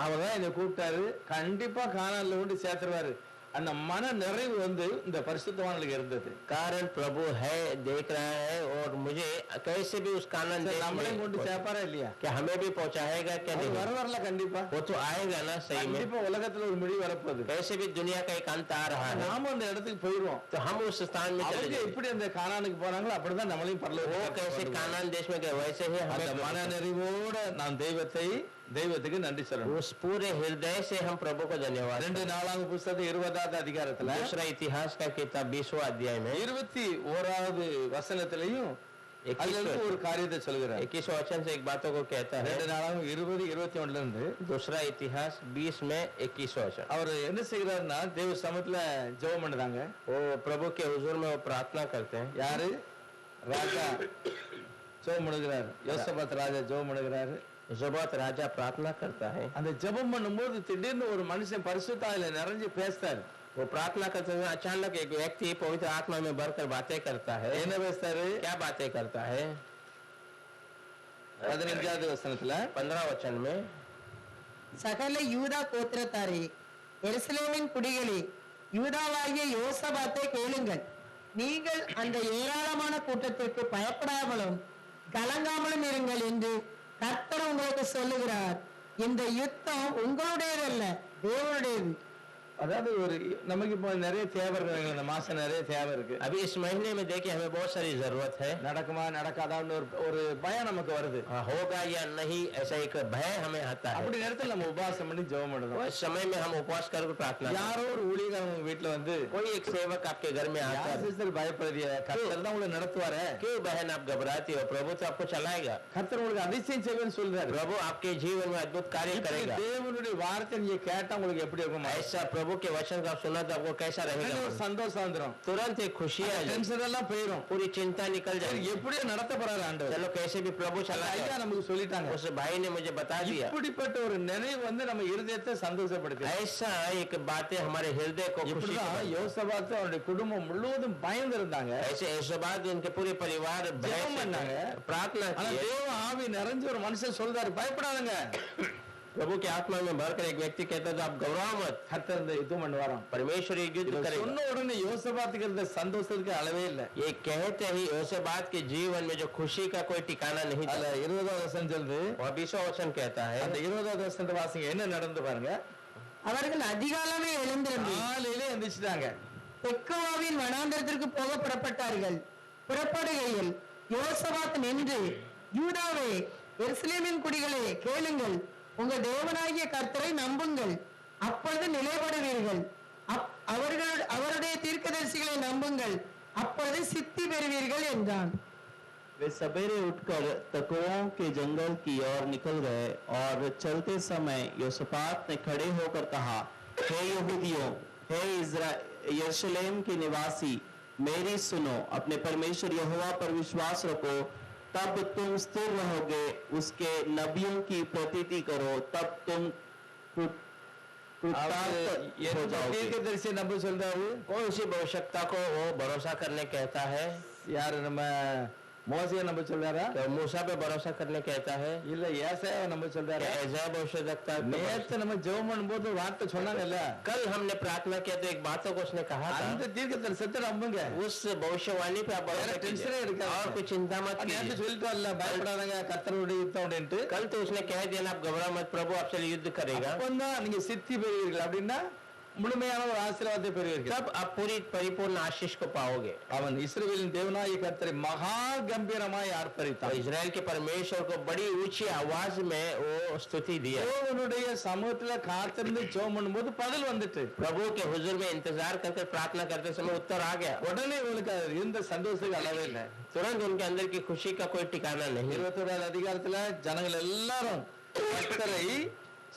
S1: அவர் தான் என்னை கூப்பிட்டாரு, கண்டிப்பா கானான்ல கொண்டு சேர்த்துருவாரு. அந்த மன நிறைவு இந்த பரிசுத்தவான்களுக்கு இருந்தது.
S2: कारण प्रभु है, देख रहा है, और मुझे कैसे भी उस कानन देश
S1: நம்மளையும்
S2: में
S1: கொண்டு சேர்ப்பாரா இல்லையா?
S2: क्या हमें भी पहुंचाएगा क्या नहीं?
S1: வரல கண்டிப்பா.
S2: वो तो आएगा ना, सही में।
S1: கண்டிப்பா உலகத்துல ஒரு முடிவு வரப்போகுது.
S2: कैसे भी दुनिया का एक अंत आ रहा है,
S1: நாம அந்த இடத்துக்கு போயிடுவோம்.
S2: तो हम उस स्थान में चले
S1: அவங்க
S2: जाएंगे।
S1: எப்படி அந்த கானானுக்கு போனாங்களோ அப்படிதான் நம்மளையும்
S2: वो
S1: பரலோகத்துக்கு
S2: कैसे कानान देश में गए, वैसे ही
S1: அந்த
S2: हमें
S1: மன நிறைவோட நாம் தெய்வத்துக்கு நன்றி சொல்லணும்.
S2: उस पूरे हृदय से हम प्रभु को धन्यवाद।
S1: 2 நாளாம் புத்தகம் 20வது அதிகாரத்துல
S2: दूसरा इतिहास का किताब 20वां अध्याय में
S1: 21வது வசனத்திலையும் அதுல இருந்து ஒரு காரியத்தை சொல்கிறார்.
S2: 21 वचन से एक बातों को कहता है.
S1: 2 நாளாகும் 20:21 இருந்து
S2: दूसरा इतिहास 20 में 21 वचन.
S1: அவர் என்ன செய்கிறாருன்னா தேவ சமூகத்துல ஜெபம் பண்ணுறாங்க.
S2: वो प्रभु के हुजूर में वो प्रार्थना करते हैं.
S1: யாரு? ராஜா ஜெபம் பண்ணுகிறார். யோசபாத் ராஜா ஜெபம் பண்ணுகிறாரு.
S2: யோசபாத் ராஜா प्रार्थना करता है.
S1: அந்த ஜெபம் பண்ணும்போது திடீர்னு ஒரு மனுஷன் பரிசுத்த ஆவியில நிறைஞ்சு பேசுறாரு.
S2: वो प्रार्थना करते समय अचानक एक व्यक्ति पवित्र आत्मा में भरकर बातें करता है.
S1: என்ன பேசுறாரு?
S2: क्या बातें करता है?
S1: 15வது வசனத்துல
S2: 15 वचन में
S3: சகல யூதா கோத்திரத்தாரே, எருசலேமின் குடிகளே, யூதாவாகிய யோசபாத்தை கேளுங்கள். நீங்கள் அந்த ஏராளமான கூட்டத்திற்கு பயப்படாமலும் கலங்காமலும் இருங்கள் என்று கர்த்தர் உங்களுக்கு சொல்லுகிறார். இந்த யுத்தம் உங்களுடையதல்ல, தேவனுடையது.
S1: அதாவது ஒரு நமக்கு இப்போ நிறைய தேவை இருக்கு. இந்த மாசம் நிறைய தேவை இருக்கு.
S2: अभी इस महीने में देखिए हमें बहुत सारी जरूरत है.
S1: நடக்குமா நடக்காதான்னு ஒரு பயம் நமக்கு வருது.
S2: होगा या नहीं ऐसा एक भय हमें आता है.
S1: அப்படி நேரத்தில் நம்ம உபவாசம் பண்ணி ஜெபம் பண்ணுறோம்.
S2: उस समय में हम उपवास करके प्रार्थना करते हैं.
S1: யாரோ ஒரு ஊழியக்காரங்க வீட்டுல வந்து
S2: कोई एक सेवक आपके घर में आता है.
S1: சிஸ்டர் பயப்படுதிய கர்த்தர் தான் உங்களை நடத்துவாரு.
S2: क्यों बहन आप घबराती हो? प्रभु तो आपको चलाएगा.
S1: கர்த்தர் உங்களுக்கு அதிசயம் செய்வேன்னு சொல்றாரு.
S2: प्रभु आपके जीवन में अद्भुत कार्य करेगा.
S1: தேவனுடைய வார்த்தை நீங்க கேட்டா உங்களுக்கு எப்படி இருக்கும்?
S2: ऐसा प्रभु के वचन का आप सुना तो आपको कैसा रहेगा?
S1: ஒரு சந்தோஷம் வந்துரும்.
S2: तुरंत एक खुशी आ जाए.
S1: டென்ஷன் எல்லாம் போயிடும்.
S2: पूरी चिंता निकल जाएगी.
S1: எப்படியோ நடத்த போறாரு ஆண்டவர்.
S2: चलो कैसे भी प्रभु
S1: ஐயா
S2: चलाएगा.
S1: நமக்கு சொல்லிட்டாங்க.
S2: उस भाई ने मुझे बता दिया.
S1: இப்படிப்பட்ட ஒரு நினைவு வந்து நம்ம இருதயத்தை சந்தோஷப்படுத்து.
S2: ऐसा एक बातें हमारे हृदय को खुशी
S1: இப்படிதான் யோசபாத் அவருடைய குடும்பம் முழுவதும் பயந்து இருந்தாங்க.
S2: ऐसे बाद उनके पूरे परिवार भय
S1: ஜெபம் பண்ணாங்க.
S2: प्रार्थना
S1: ஆனா
S2: की.
S1: தேவ ஆவி நிறைஞ்ச ஒரு மனுஷன் சொல்றாரு பயப்படாதங்க.
S2: प्रभु के आत्मा में भरकर एक व्यक्ति कहता था आप घबराओ मत.
S1: கர்த்தர் இந்த யுத்தம் பண்ணுவாராம்.
S2: परमेश्वर युद्ध करेगा.
S1: சொன்ன உடனே யோசபாத்துக்கு இருந்த சந்தோஷத்துக்கு அளவே இல்லை.
S2: ये कहते ही யோசபாத் के जीवन में जो खुशी का कोई ठिकाना नहीं था.
S1: அதுல 20வது வசனம் சொல்லுது.
S2: और 20वां वचन कहता है.
S1: அந்த 20வது வசனத்தை வாசிங்க. என்ன நடந்து பாருங்க.
S3: அவர்கள் அதிகாலமே எழுந்திருந்து
S1: காலையிலே எந்திரிச்சிட்டாங்க.
S3: தெக்கோவாவின் வனாந்தரத்திற்கு போக புறப்பட்டார்கள். புறப்படுகையில் யோசபாத் நின்று, யூதாவே, எருசலேமின் குடிகளே கேளுங்கள், உங்கள் தேவனாகிய கர்த்தரை நம்புங்கள், அப்பொழுது நிலைப்படுவீர்கள். அவருடைய தீர்க்கதரிசிகளை நம்புங்கள், அப்பொழுது சித்தி பெறுவீர்கள் என்றான்.
S4: वे सवेरे उठकर तकोओं के जंगल की ओर निकल गए और चलते समय योसपात ने खड़े होकर कहा, हे यहूदियों, हे यरूशलेम के निवासी, मेरी सुनो, अपने परमेश्वर यहोवा पर विश्वास रखो, तब तुम स्थिर रहोगे, उसके नबियों की प्रतीति करो, तब तुम कृतार्थ हो जाओगे.
S1: தீர்க்கதரிசி நம்ப சொல்றாரு.
S2: कौन सी आवश्यकता को वो भरोसा करने कहता है?
S1: யாரு? நம்ம மோசையை நம்ப சொல்றாரா?
S2: तो मूसा पे भरोसा करने कहता है?
S1: இல்ல ஏசாயாவை நம்ப சொல்றாரா?
S2: ऐसा आवश्यकता.
S1: நேத்து நம்ம ஜெபம் பண்ணும்போது வார்த்தை சொன்னாங்கல்ல.
S2: कल हमने प्रार्थना किया तो एक बातों को उसने कहा था.
S1: அந்த தீர்க்கதரிசனத்தை நம்புங்க.
S2: उस भविष्यवाणी पे आप भरोसा
S1: टेंशन
S2: कीजिए और कोई चिंता मत
S1: நேத்து
S2: कीजिए.
S1: சொல்லிட்டு வரல பயப்படாதங்க கர்த்தருடைய யுத்தம் அப்படின்ட்டு.
S2: कल तो उसने कह दिया ना आप घबरा मत, प्रभु आपसे युद्ध करेगा.
S1: அப்பதான் நீங்க சித்தி பெறுவீர்கள். அப்படின்னா முழுமையான ஒரு ஆசீர்வாதத்தை பெறுவீர்கள்.
S2: तब आप पूरी परिपूर्ण आशीष को पाओगे.
S1: அவன் இஸ்ரவேலின் தேவனாகிய கர்த்தரை மகா கம்பீரமாய் ஆர்ப்பரித்தான்.
S2: और इजराइल के परमेश्वर को बड़ी ऊंची आवाज में वो स्तुति दिया.
S1: தேவனுடைய சமூகத்துல காத்திருந்து ஜெபம் பண்ணும்போது பதில் வந்துட்டு.
S2: प्रभु के हुजूर में इंतजार करके प्रार्थना करते समय उत्तर आ गया.
S1: உடனே இவனுக்கு இருந்த சந்தோஷத்துக்கு அளவே இல்லை.
S2: तुरंत उनके अंदर की खुशी का कोई ठिकाना नहीं.
S1: 21வது அதிகாரத்துல ஜனங்கள் எல்லாரும் கர்த்தரை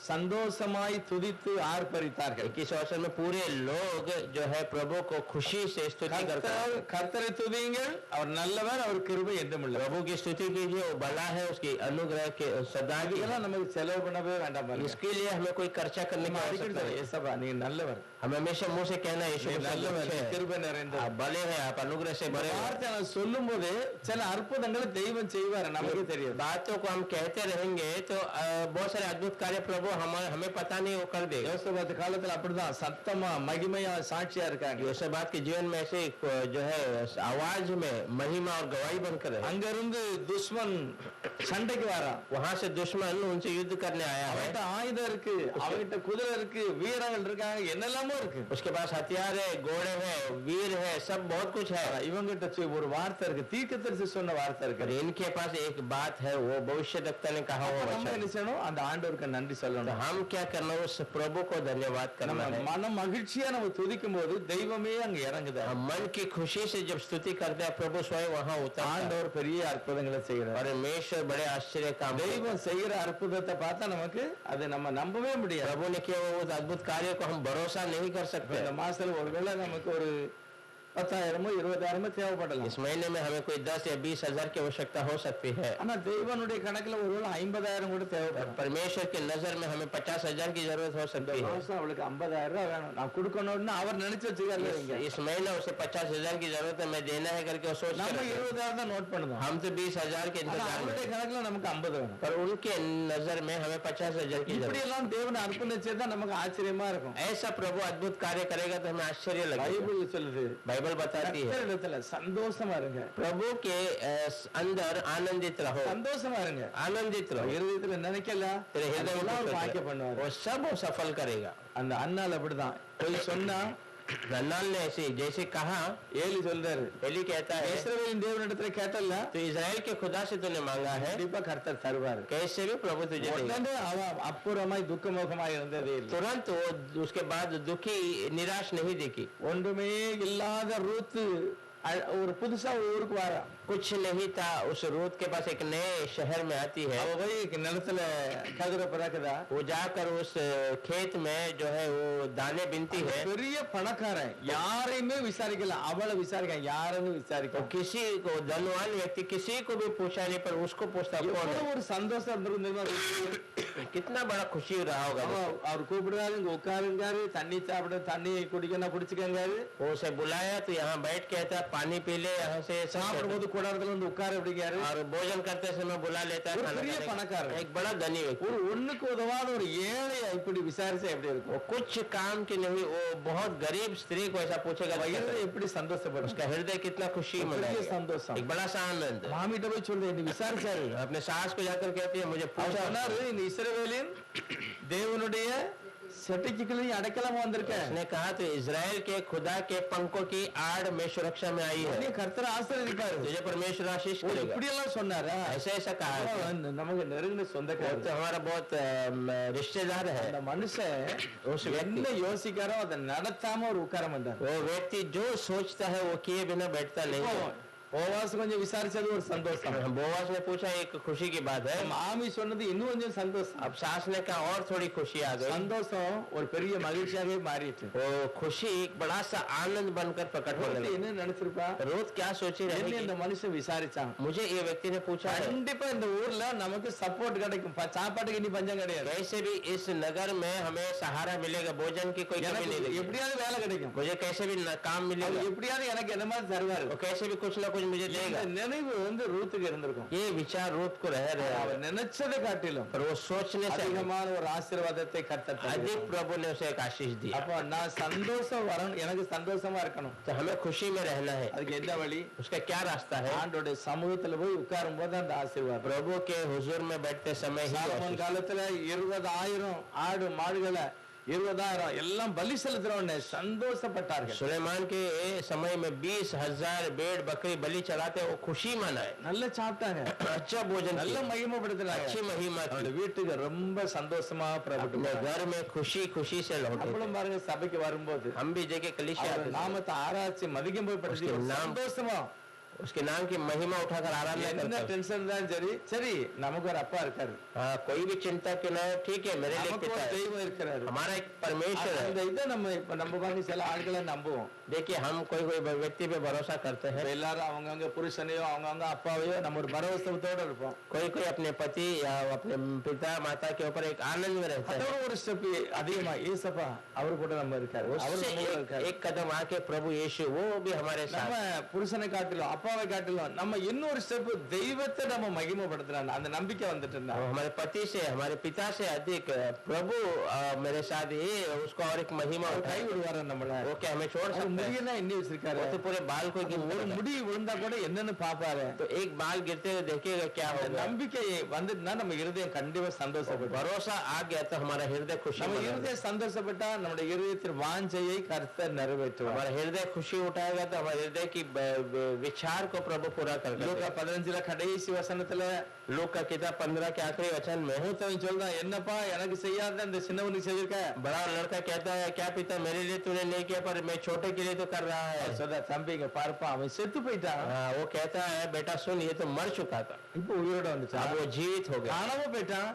S1: சந்தோஷமாய் துதித்து ஆர்ப்பரித்தார்கள்.
S2: 21 वचन में पूरे लोग जो है प्रभु को खुशी से स्तुति करते हैं.
S1: கர்த்தரை துதியுங்கள், அவர் நல்லவர், அவர் கிருபை என்றும் உள்ளது.
S2: प्रभु की स्तुति कीजिए, वो बड़ा है, उसकी अनुग्रह के सदा की.
S1: இதெல்லாம் நமக்கு செலவு பண்ணவே வேண்டாம்.
S2: इसके लिए हमें कोई खर्चा करने की आवश्यकता नहीं.
S1: ஏசப்பா நீங்க நல்லவர்,
S2: हमें हमेशा मुंह से कहना है यीशु
S1: நீங்க நல்லவர்,
S2: अच्छे हैं.
S1: கிருபை நிறைந்தவர்.
S2: आप बड़े हैं, आप अनुग्रह से बड़े हैं.
S1: வார்த்தை நான் சொல்லும் போது சில அற்புதங்களை தெய்வம் செய்வார், நமக்கு தெரியும்.
S2: बातों को हम कहते रहेंगे तो बहुत सारे अद्भुत कार्य प्रभु हमें पता नहीं वो कर देगा.
S1: யோசபாத் காலத்துல அப்படிதான் சத்தமா மகிமையா சாட்சியா இருக்காங்க.
S2: யோசபாத் के जीवन में ऐसे जो है आवाज में महिमा और गवाही बनकर है.
S1: அங்க இருந்து துஷ்மன் சண்டைக்கு வரான்.
S2: वहां से दुश्मन उनसे युद्ध करने आया है.
S1: அவன்கிட்ட ஆயுதம் இருக்கு, அவன்கிட்ட குதிரை இருக்கு, வீரர்கள் இருக்காங்க, என்னெல்லாமோ இருக்கு.
S2: उसके पास हथियार है, घोड़े हैं, वीर है, सब बहुत कुछ है.
S1: இவங்கிட்ட ஒரு வார்த்தை இருக்கு, தீர்க்கதரிசி சொன்ன வார்த்தை
S2: और
S1: இருக்கு.
S2: इनके पास एक बात है, वो भविष्यद्वक्ता ने कहा
S1: நம்ம
S2: हुआ
S1: என்ன
S2: वचन.
S1: செய்யணும்? அந்த ஆண்டவருக்கு நன்றி சொல்லணும். பண்ணணும்
S2: हम क्या करना, उस प्रभु को धन्यवाद करना
S1: நம்ம
S2: है।
S1: மன மகிழ்ச்சியா நம்ம துதிக்கும் போது தெய்வமே அங்க இறங்குது
S2: हम मन की खुशी से जब स्तुति करते हैं, प्रभु स्वयं वहां उतरता है
S1: ஆண்டவர் பெரிய அற்புதங்களை செய்கிறார்
S2: और परमेश्वर बड़े आश्चर्य काम करता है।
S1: தெய்வம் செய்யற அற்புதத்தை பார்த்தா நமக்கு அதை நம்ம நம்பவே முடியாது
S2: प्रभु ने किया हुआ उस अद्भुत कार्य को हम भरोसा नहीं कर
S1: இப்ப
S2: सकते।
S1: இந்த மாசத்துல ஒருவேளை நமக்கு ஒரு 10,000 20,000 தேவைப்படலாம்
S2: इस महीने में हमें कोई 10 या 20 हजार की आवश्यकता हो सकती है।
S1: ஆனா தெய்வனுடைய கணக்குல ஒருவேளை 50,000 கூட தேவைப்படும்
S2: परमेश्वर की नजर में हमें 50,000 की जरूरत हो सकती है।
S1: மாசம் அவளுக்கு 50,000 ரூபாய் வேணும் நான் கொடுக்கணும்னு அவர் நினைச்சு வச்சுக்காரு
S2: इस महीना उसे 50,000 की जरूरत है, मैं देना है करके वो सोच
S1: நம்ம
S2: कर
S1: 20,000 தான் நோட் பண்ணுவோம்
S2: हम तो 20,000 के
S1: ஆனா
S2: इंतजार में
S1: அவருடைய
S2: हैं।
S1: கணக்குல நமக்கு 50 வேணும்
S2: पर उनके नजर में हमें 50,000 की
S1: இப்படி
S2: जरूरत
S1: எல்லாம் தேவன் அற்புதம் செய்தா நமக்கு ஆச்சரியமா இருக்கும்
S2: है। ऐसा प्रभु अद्भुत कार्य करेगा तो हमें आश्चर्य लगेगा।
S1: பைபிள் சொல்லுது
S2: बाइबल बताती है
S1: கர்த்தரிடத்துல சந்தோஷமா இருங்க
S2: प्रभु के अंदर आनंदित रहो,
S1: சந்தோஷமா இருங்க
S2: आनंदित रहो।
S1: இருதயத்துல நினைக்கல
S2: तेरे हृदय में
S1: அதெல்லாம்
S2: कुछ
S1: அவர்
S2: सोच
S1: வாக்கிய
S2: रहे।
S1: பண்ணுவார்
S2: वो सब वो सफल करेगा।
S1: அந்த அண்ணால் அப்படிதான் போய் சொன்னா
S2: रन्नाल ने ऐसे जैसे कहा,
S1: ஏலி சொல்றாரு
S2: एली कहता है
S1: இஸ்ரவேலின் தேவனிடத்துல கேட்டல்ல
S2: तो इजराइल के खुदा से तूने मांगा है,
S1: கண்டிப்பா கர்த்தர் தருவார்
S2: कैसे भी प्रभु तुझे देगा।
S1: உடனே அவன் அப்புறமாய் துக்கமுகமாய் இருந்ததே இல்லை
S2: तुरंत वो उसके बाद दुखी निराश नहीं दिखी।
S1: ஒன்றுமே இல்லாத ரூத்து ஒரு புதுசா ஒரு ஊருக்கு வாரா
S2: कुछ नहीं था, उस रूत के पास एक नए शहर में आती है।
S1: அவ போய் நிலத்துல கதிரை பிறக்குதா
S2: वो जाकर उस खेत में जो है वो दाने बिनती है।
S1: பெரிய பணக்காரன் யாரையுமே விசாரிக்கல அவளை விசாரிக்க யாருன்னு
S2: तो
S1: விசாரிக்க
S2: किसी को धनवान व्यक्ति किसी को भी पूछा नहीं, पर उसको पूछता कौन है।
S1: எவ்வளவு ஒரு சந்தோஷம் இருந்திருக்கும் தெரியுமா ரூத்துக்கு?
S2: कितना बड़ा खुशी रहा होगा।
S1: அவர் கூப்பிடுறாரு இங்க உட்காருங்காரு தண்ணி சாப்பிட தண்ணி குடிக்கணும் குடிச்சுக்கங்காரு
S2: वो उसे बुलाया तो यहाँ बैठ के कहता पानी पी ले, यहाँ से सब
S1: சாப்பிடும்போது கூடாரத்துல வந்து உட்காரு அப்படிங்காரு
S2: और भोजन करते समय बुला लेता है
S1: ஒரு
S2: खाना
S1: பெரிய
S2: खाने के लिए।
S1: பணக்காரன்.
S2: एक बड़ा धनी व्यक्ति,
S1: ஒரு ஒண்ணுக்கு உதவாத ஒரு ஏழையை இப்படி விசாரிச்சா எப்படி இருக்கும்
S2: वो कुछ काम की नहीं, वो बहुत गरीब स्त्री को ऐसा पूछेगा तो
S1: வயிறு
S2: कैसे?
S1: எப்படி சந்தோஷப்படும்
S2: उसका हृदय कितना खुशी
S1: பெரிய
S2: मनाएगा।
S1: சந்தோஷம்
S2: एक बड़ा सा आनंद।
S1: மாமிட்ட போய் சொல்றேன் நீ விசாரிச்சாரு
S2: अपने सास को जाकर कहती है मुझे
S1: அவர்
S2: पूछा,
S1: சொன்னாரு இந்த இஸ்ரவேலின் தேவனுடைய செட்டிக்குள்ளேயும் அடைக்கலாமா வந்திருக்க
S2: उसने कहा तो इजराइल के खुदा के पंखों की आड़ में सुरक्षा में आई
S1: நீ
S2: है,
S1: கர்த்தர் ஆசீர்வதிப்பாரு
S2: तुझे परमेश्वर आशीष करेगा।
S1: இப்படி எல்லாம் சொன்னாரா
S2: ऐसा ऐसा कहा है।
S1: நமக்கு நெருங்கின
S2: वो
S1: சொந்தக்காரர்
S2: तो हमारा बहुत रिश्तेदार है।
S1: அந்த மனுஷன்
S2: उस व्यक्ति
S1: என்ன யோசிக்காரோ அதை நடத்தாம ஒரு உட்கார மாட்டார்
S2: वो व्यक्ति जो सोचता है वो किए बिना बैठता नहीं है।
S1: போவாஸ் கொஞ்சம் விசாரிச்சது ஒரு சந்தோஷம்
S2: बोआज ने पूछा, एक खुशी की बात है।
S1: மாமி சொன்னது இன்னும் கொஞ்சம் சந்தோஷம்
S2: अब सास ने कहा और थोड़ी खुशी आ गई।
S1: சந்தோஷம் ஒரு பெரிய மகிழ்ச்சியாகவே மாறிட்டு
S2: वो खुशी एक बड़ा सा आनंद बनकर प्रकट होने लगी।
S1: என்ன நினைச்சிருப்பா
S2: रोज क्या सोची
S1: என்ன
S2: रहेगी,
S1: இந்த மனுஷன் விசாரிச்சான்
S2: मुझे ये व्यक्ति ने पूछा है,
S1: கண்டிப்பா இந்த ஊர்ல நமக்கு சப்போர்ட் கிடைக்கும் சாப்பாட்டுக்கு இனி பஞ்சம் கிடையாது
S2: कैसे भी इस नगर में हमें सहारा मिलेगा, भोजन की कोई कमी
S1: எனக்கு
S2: नहीं रहेगी,
S1: எப்படியாவது வேலை கிடைக்கும்
S2: मुझे कैसे भी काम
S1: அவர்
S2: मिलेगा,
S1: எப்படியாவது எனக்கு என்ன மாதிரி தருவாரு
S2: वो कैसे भी कुछ ना कुछ मुझे
S1: இந்த
S2: देगा।
S1: நினைவு வந்து ரூத்துக்கு இருந்திருக்கும்
S2: ये विचार रूत को रह रहे
S1: அவர் நினைச்சதை காட்டிலும்
S2: पर वो सोचने से
S1: அதிகமான ஒரு ஆசீர்வாதத்தை கர்த்தர்
S2: अधिक
S1: தந்தார்.
S2: प्रभु ने उसे एक आशीष दिया।
S1: அப்போ நான் சந்தோஷம் வரணும் எனக்கு சந்தோஷமா இருக்கணும்
S2: तो हमें खुशी में रहना है,
S1: அதுக்கு என்ன வழி
S2: उसका क्या रास्ता है?
S1: ஆண்டோடைய சமூகத்துல போய் உட்காரும் போது அந்த ஆசீர்வாதம்
S2: प्रभु के हुजूर में बैठते समय ही
S1: சாலமோன்
S2: आशीष।
S1: காலத்துல 20,000 ஆடு மாடுகளை 20,000 எல்லாம் பலி செலுத்துறவனே சந்தோஷப்பட்டார்கள்
S2: सुलेमान के समय में 20,000 भेड़ बकरी बलि चढ़ाते वो खुशी मनाए,
S1: நல்லா சாப்பிட்டாங்க
S2: अच्छा भोजन
S1: நல்ல
S2: किया,
S1: மகிமைப்படுத்துறாங்க
S2: अच्छी महिमा की,
S1: அவருடைய வீட்டுக்கு ரொம்ப சந்தோஷமா புறப்பட்டு
S2: अपने
S1: போனாங்க.
S2: घर में खुशी खुशी से लौटे थे।
S1: நம்மளும் பாருங்க சபைக்கு வரும்போது
S2: हम भी जगह कलिशा
S1: அவர் நாமத்தை ஆராய்ச்சி மதிக்கும்போது
S2: उसके नाम-
S1: சந்தோஷமா
S2: उसके नाम की महिमा उठाकर आराधना
S1: என்ன
S2: करते हैं।
S1: டென்ஷன் தான் சரி சரி நமக்கு ஒரு அப்பா இருக்காரு
S2: हाँ, कोई भी चिंता क्यों ना हो, ठीक है, मेरे लिए
S1: நமக்கு
S2: पिता
S1: ஒரு
S2: है,
S1: தெய்வம் இருக்கிறாரு
S2: हमारा एक परमेश्वर
S1: அந்த
S2: है।
S1: இதை நம்ம இப்ப நம்ம பாருங்க சில ஆட்களை நம்புவோம்
S2: देखिए हम कोई कोई व्यक्ति पे भरोसा करते
S1: இப்ப
S2: हैं,
S1: எல்லாரும் அவங்கவங்க புருஷனையோ அவங்கவங்க அப்பாவையோ நம்ம ஒரு பரவசத்தோட இருப்போம்
S2: कोई कोई अपने पति या अपने पिता माता के ऊपर एक आनंद में रहता है।
S1: அதோட ஒரு ஸ்டெப் அதிகமா ஏசப்பா அவரு கூட நம்ம இருக்காரு அவரு
S2: उससे
S1: நம்ம கூட இருக்காரு
S2: एक कदम आके प्रभु यीशु वो भी हमारे
S1: நம்ம
S2: साथ।
S1: புருஷனை காட்டிலும் அப்பாவை காட்டிலும் நம்ம இன்னொரு ஸ்டெப் தெய்வத்தை நம்ம மகிமைப்படுத்துறாங்க அந்த நம்பிக்கை வந்துட்டு இருந்தா
S2: वो हमारे पति से हमारे पिता से अधिक प्रभु मेरे साथ ही उसको और एक महिमा
S1: அவர்
S2: उठाए।
S1: கை விடுவாரு நம்மள
S2: वो क्या हमें छोड़
S1: அவர்
S2: सकते हैं?
S1: முடியெல்லாம் எண்ணி வச்சிருக்காரு
S2: वो तो पूरे बाल को
S1: ஒரு
S2: गिनते
S1: முடி விழுந்தா கூட என்னன்னு பாப்பாரு
S2: तो एक बाल गिरते हुए देखिएगा क्या
S1: அந்த
S2: होगा।
S1: நம்பிக்கை வந்துட்டுனா நம்ம இருதயம் கண்டிப்பா சந்தோஷப்படும்
S2: भरोसा आ गया तो हमारा हृदय खुशी
S1: நம்ம
S2: मनाएगा।
S1: இருதயம் சந்தோஷப்பட்டா நம்முடைய இருதயத்தின் வாஞ்சையை கர்த்தர் நிறைவேற்றுவார்
S2: हमारा हृदय खुशी उठाएगा तो हमारे हृदय की विचार को प्रभु पूरा कर
S1: லூக்கா 15 கடைசி வசனத்துல
S2: लूका का किताब 15 के आखिरी वचन में
S1: மூத்தவன் சொல்றான், என்னப்பா எனக்கு செய்யாத இந்த சின்னவனுக்கு செய்திருக்க?
S2: बड़ा लड़का कहता है, क्या पिता मेरे लिए तूने नहीं किया पर मैं छोटे के लिए तो कर रहा है।
S1: சொல்ற, தம்பிங்க பார்ப்பா, அவன் செத்து போயிட்டான்,
S2: वो कहता है, बेटा सुन, ये तो मर चुका था,
S1: இப்போ உயிரோட வந்துட்டான்,
S2: अब वो जीवित हो गया,
S1: காணாம போயிட்டான்,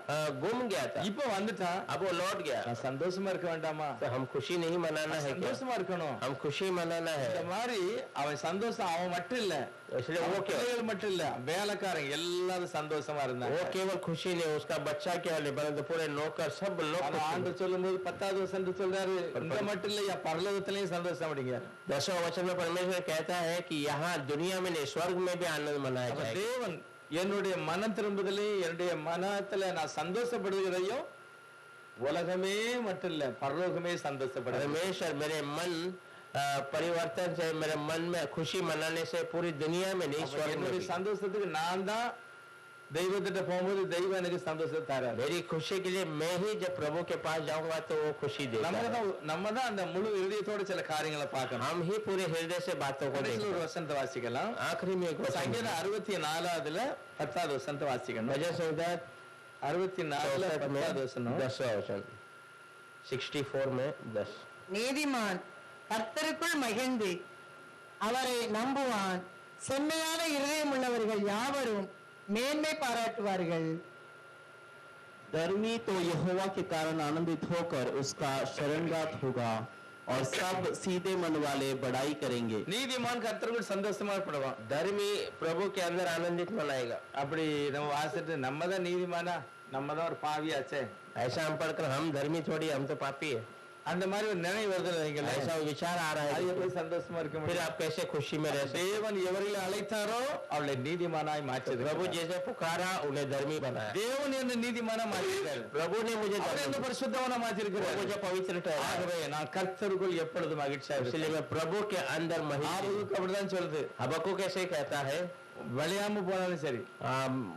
S2: गुम गया था,
S1: இப்போ வந்துட்டான்,
S2: अब वो लौट गया।
S1: நான் சந்தோஷமா இருக்க வேண்டாமா?
S2: तो हम खुशी नहीं मनाना है क्या?
S1: சந்தோஷமா இருக்கணும்.
S2: हम खुशी मनाना
S1: இந்த
S2: है।
S1: மாதிரி அவன் சந்தோஷம் அவன் மட்டும் இல்ல,
S2: इसलिए वो
S1: பிள்ளைகள் மட்டும் இல்ல, வேலைக்காரங்க எல்லாரும் சந்தோஷமா இருந்தாங்க.
S2: वो केवल खुशी नहीं उसका बच्चा केवल नहीं परंतु पूरे नौकर सब लोग
S1: அவன் ஆண்டு சொல்லும்போது 10வது வசனம் சொல்றாரு, இங்க மட்டும் இல்ல, பரலோகத்திலயும் சந்தோஷம் அப்படிங்க.
S2: 10वें वचन में परमेश्वर कहता है कि यहाँ दुनिया में नहीं स्वर्ग में भी आनंद मनाया
S1: அப்ப
S2: जाएगा।
S1: தேவன் என்னுடைய மனம் திரும்புதலையும் என்னுடைய மனத்துல நான் சந்தோஷப்படுகிறதையும் உலகமே மட்டும் இல்ல, பரலோகமே சந்தோஷப்படுது.
S2: परमेश्वर मेरे मन परिवर्तन से, मेरे मन में खुशी मनाने से पूरी दुनिया में नहीं स्वर्ग में
S1: என்னுடைய
S2: भी।
S1: சந்தோஷத்துக்கு நான் தான் தெய்வத்திட்ட போகும்போது தெய்வம் எனக்கு சந்தோஷத்தை தராரு.
S2: मेरी खुशी के लिए मैं ही जब प्रभु के पास जाऊंगा तो वो खुशी देगा।
S1: நம்ம தான் அந்த முழு இதயத்தோட சில காரியங்களை பார்க்கணும்.
S2: हम ही पूरे हृदय से बातों को
S1: கடைசில
S2: देखें।
S1: ஒரு வசனத்தை வாசிக்கலாம்.
S2: आखिरी में एक वचन
S1: சங்கீதம் 64 10வது வசனத்தை வாசிக்கணும்.
S2: भजन संहिता
S1: 64 10வது வசனம்.
S2: 10वां वचन 64 में 10।
S3: நீதிமான் கர்த்தருக்குள் மகிழ்ந்து அவரை நம்புவான், செம்மையான இருதயம் உள்ளவர்கள் யாவரும் மேன்மை பாராட்டுவார்கள்.
S4: धर्मी तो यहोवा के कारण आनंदित होकर उसका शरणगात होगा और सब सीधे मन वाले बड़ाई करेंगे।
S1: நீதிமான் கர்த்தருக்குள் சந்தோஷமா படுவான்.
S2: धर्मी प्रभु के अंदर आनंदित मनाएगा।
S1: அப்படி நம்ம வாசிட்டு நம்ம தான் நீதிமானா, நம்ம தான் ஒரு பாவியாச்சே,
S2: ऐसा हम पढ़कर हम धर्मी थोड़ी, हम तो पापी है,
S1: அந்த மாதிரி ஒரு நினைவு வருது இல்லைங்களா?
S2: ऐसा विचार आ रहा
S1: அது
S2: है।
S1: எப்படி சந்தோஷமா இருக்க
S2: फिर
S1: முடியும்?
S2: आप कैसे खुशी में रह सकते?
S1: தேவன் எவர்களை அழைத்தாரோ அவளை நீதிமானாய் மாற்றியது.
S2: प्रभु जैसे पुकारा उन्हें धर्मी बनाया।
S1: தேவன் என்ன நீதிமானா மாற்றிருக்காரு.
S2: प्रभु ने मुझे
S1: அவர் என்ன பரிசுத்தவனா மாற்றிருக்கிறார்.
S2: मुझे पवित्र ठहराया।
S1: ஆகவே நான் கர்த்தருக்குள் எப்பொழுதும் மகிழ்ச்சியா
S2: इसलिए
S1: இருக்கிறேன்.
S2: मैं प्रभु के अंदर महिमा।
S1: ஆபத்துக்கு அப்படிதான் சொல்லுது.
S2: हबक्कुक कैसे कहता है,
S1: விளையாம போனாலும் சரி,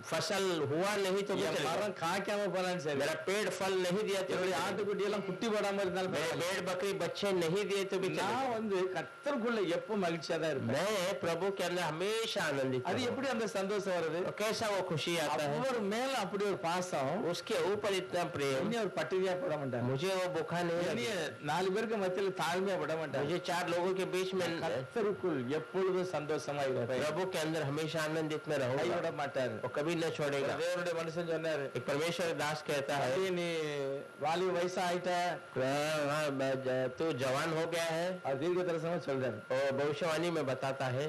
S2: फसल हुआ नहीं तो भी
S1: என்
S2: चलेगा,
S1: மரம் காய்க்காம போனாலும் சரி,
S2: मेरा पेड़ फल नहीं दिया तो भी
S1: என்னுடைய
S2: चलेगा,
S1: ஆட்டுக்குட்டி எல்லாம் குட்டி போடாம இருந்தாலும்
S2: मेरे
S1: பரவாயில்ல.
S2: भेड़ बकरी बच्चे नहीं दिए तो भी चलेगा।
S1: நான் கர்த்தருக்குள்ள எப்ப மகிழ்ச்சியா தான் இருப்பேன்.
S2: मैं प्रभु के अंदर हमेशा आनंदित
S1: அது
S2: हूँ।
S1: எப்படி அந்த சந்தோஷம் வருது?
S2: तो कैसा वो खुशी आता है?
S1: அவர் மேல அப்படி ஒரு பாசம்,
S2: उसके ऊपर इतना प्रेम,
S1: என்னைய ஒரு பட்டினியா போட மாட்டார்,
S2: मुझे वो भूखा नहीं
S1: என்னைய
S2: लगता,
S1: 4 பேருக்கு மத்தியில தாழ்மையா விட மாட்டார்.
S2: मुझे 4 लोगों के बीच में
S1: கர்த்தருக்குள் எப்பொழுதும் சந்தோஷமா இருப்பேன்,
S2: प्रभु के अंदर हमेशा आनंदित में
S1: கைவிட
S2: रहूंगा,
S1: மாட்டாரு.
S2: वो कभी न छोड़ेगा।
S1: தேவனுடைய மனுஷன் சொன்னாரு,
S2: एक परमेश्वर दास कहता है,
S1: "அப்படியே நீ வாலிப வயசா ஆயிட்ட."
S2: तू जवान हो गया है,
S1: அது தீர்க்க தரிசனமா சொல்றாரு.
S2: और भविष्यवाणी में बताता है,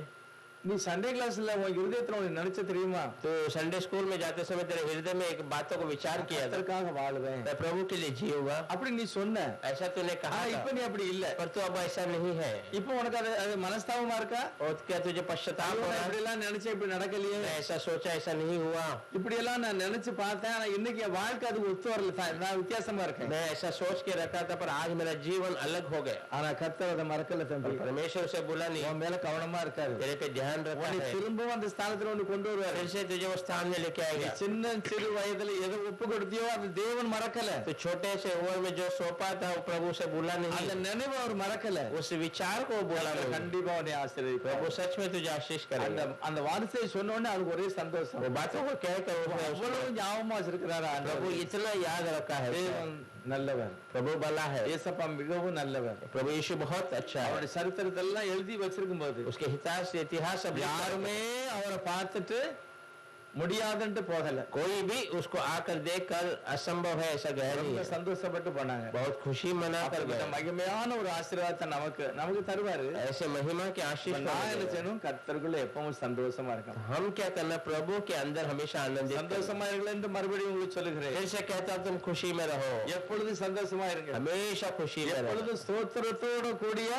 S1: நீ சண்டே கிளாஸ்ல உன் இருதயத்துல உனக்கு நினைச்ச தெரியுமா?
S2: तो संडे स्कूल में जाते समय तेरे हृदय में एक बातों को विचार किया था,
S1: கர்த்தருக்காக வாழுவேன்,
S2: मैं प्रभु के लिए जीऊंगा,
S1: அப்படி நீ சொன்ன.
S2: ऐसा तूने कहा
S1: ஆனா
S2: था,
S1: இப்ப நீ அப்படி இல்ல.
S2: पर तू अब ऐसा नहीं है।
S1: இப்போ உனக்கு அது மனஸ்தாபமா இருக்கா?
S2: और क्या तुझे पश्चाताप हो रहा
S1: இப்படி
S2: है?
S1: எல்லாம் நினைச்சேன், இப்படி நடக்கலையே.
S2: मैं ऐसा सोचा, ऐसा नहीं हुआ,
S1: இப்படி எல்லாம் நான் நினைச்சு பார்த்தேன், ஆனா இன்னைக்கு என் வாழ்க்கை அது ஒத்து வரல, நான் வித்தியாசமா இருக்கேன்.
S2: मैं ऐसा सोच के रखा था पर आज मेरा जीवन अलग हो गया।
S1: ஆனா கர்த்தர் அதை மறக்கல தம்பி.
S2: परमेश्वर से बोला नहीं,
S1: உன் மேல கவனமா இருக்காரு.
S2: तेरे पे ध्यान रखा
S1: உன்னை
S2: है,
S1: திரும்பவும் அந்த ஸ்தானத்துல ஒண்ணு கொண்டு வருவாரு.
S2: फिर से तुझे वो स्थान में लेके
S1: நீ
S2: आएगा।
S1: சின்ன சிறு வயதுல எதை ஒப்பு கொடுத்தியோ அது தேவன் மறக்கல.
S2: तो छोटे से उम्र में जो सौंपा था वो प्रभु से बोला
S1: அந்த
S2: नहीं,
S1: நினைவு அவர் மறக்கல.
S2: उस विचार को बोला
S1: அவர்
S2: नहीं।
S1: கண்டிப்பா உன்னை ஆசீர்வதிப்பார்.
S2: प्रभु सच में तुझे आशीष
S1: அந்த
S2: करेगा।
S1: அந்த வார்த்தையை சொன்ன உடனே அவருக்கு ஒரே சந்தோஷம்.
S2: वो बातों को कहकर
S1: அவ்வளவு ஞாபகமா வச்சிருக்கிறாரா
S2: प्रभु इतना याद रखा है।
S1: தேவன் நல்லவர்,
S2: प्रभु भला है,
S1: ஏசப்பா மிகவும் நல்லவர்.
S2: प्रभु यीशु बहुत अच्छा है।
S1: அவருடைய சரித்திரத்தை எல்லாம் எழுதி வச்சிருக்கும் போது
S2: उसके इतिहास सब
S1: யாருமே அவரை பார்த்துட்டு முடியாதுன்ட்டு போகல.
S2: कोई भी उसको आकर देखकर असंभव है ऐसा गया नहीं
S1: ரொம்ப
S2: है।
S1: சந்தோஷப்பட்டு போனாங்க.
S2: बहुत खुशी मना कर
S1: அப்படிப்பட்ட
S2: गए।
S1: மகிமையான ஒரு ஆசீர்வாதத்தை நமக்கு தருவாரு.
S2: ऐसे महिमा के आशीष
S1: இப்ப நான் என்ன
S2: को
S1: செய்யணும்? கர்த்தருக்குள்ள எப்பவும் சந்தோஷமா இருக்கணும்.
S2: हम क्या करना, प्रभु के अंदर हमेशा आनंदित करना।
S1: சந்தோஷமா இருங்கள் என்று மறுபடியும் உங்களுக்கு சொல்லுகிறேன்.
S2: फिर से कहता हूं, तुम खुशी में रहो,
S1: எப்பொழுதும் சந்தோஷமா இருங்க.
S2: हमेशा खुशी में रहो,
S1: எப்பொழுதும் ஸ்தோத்திரத்தோட கூடிய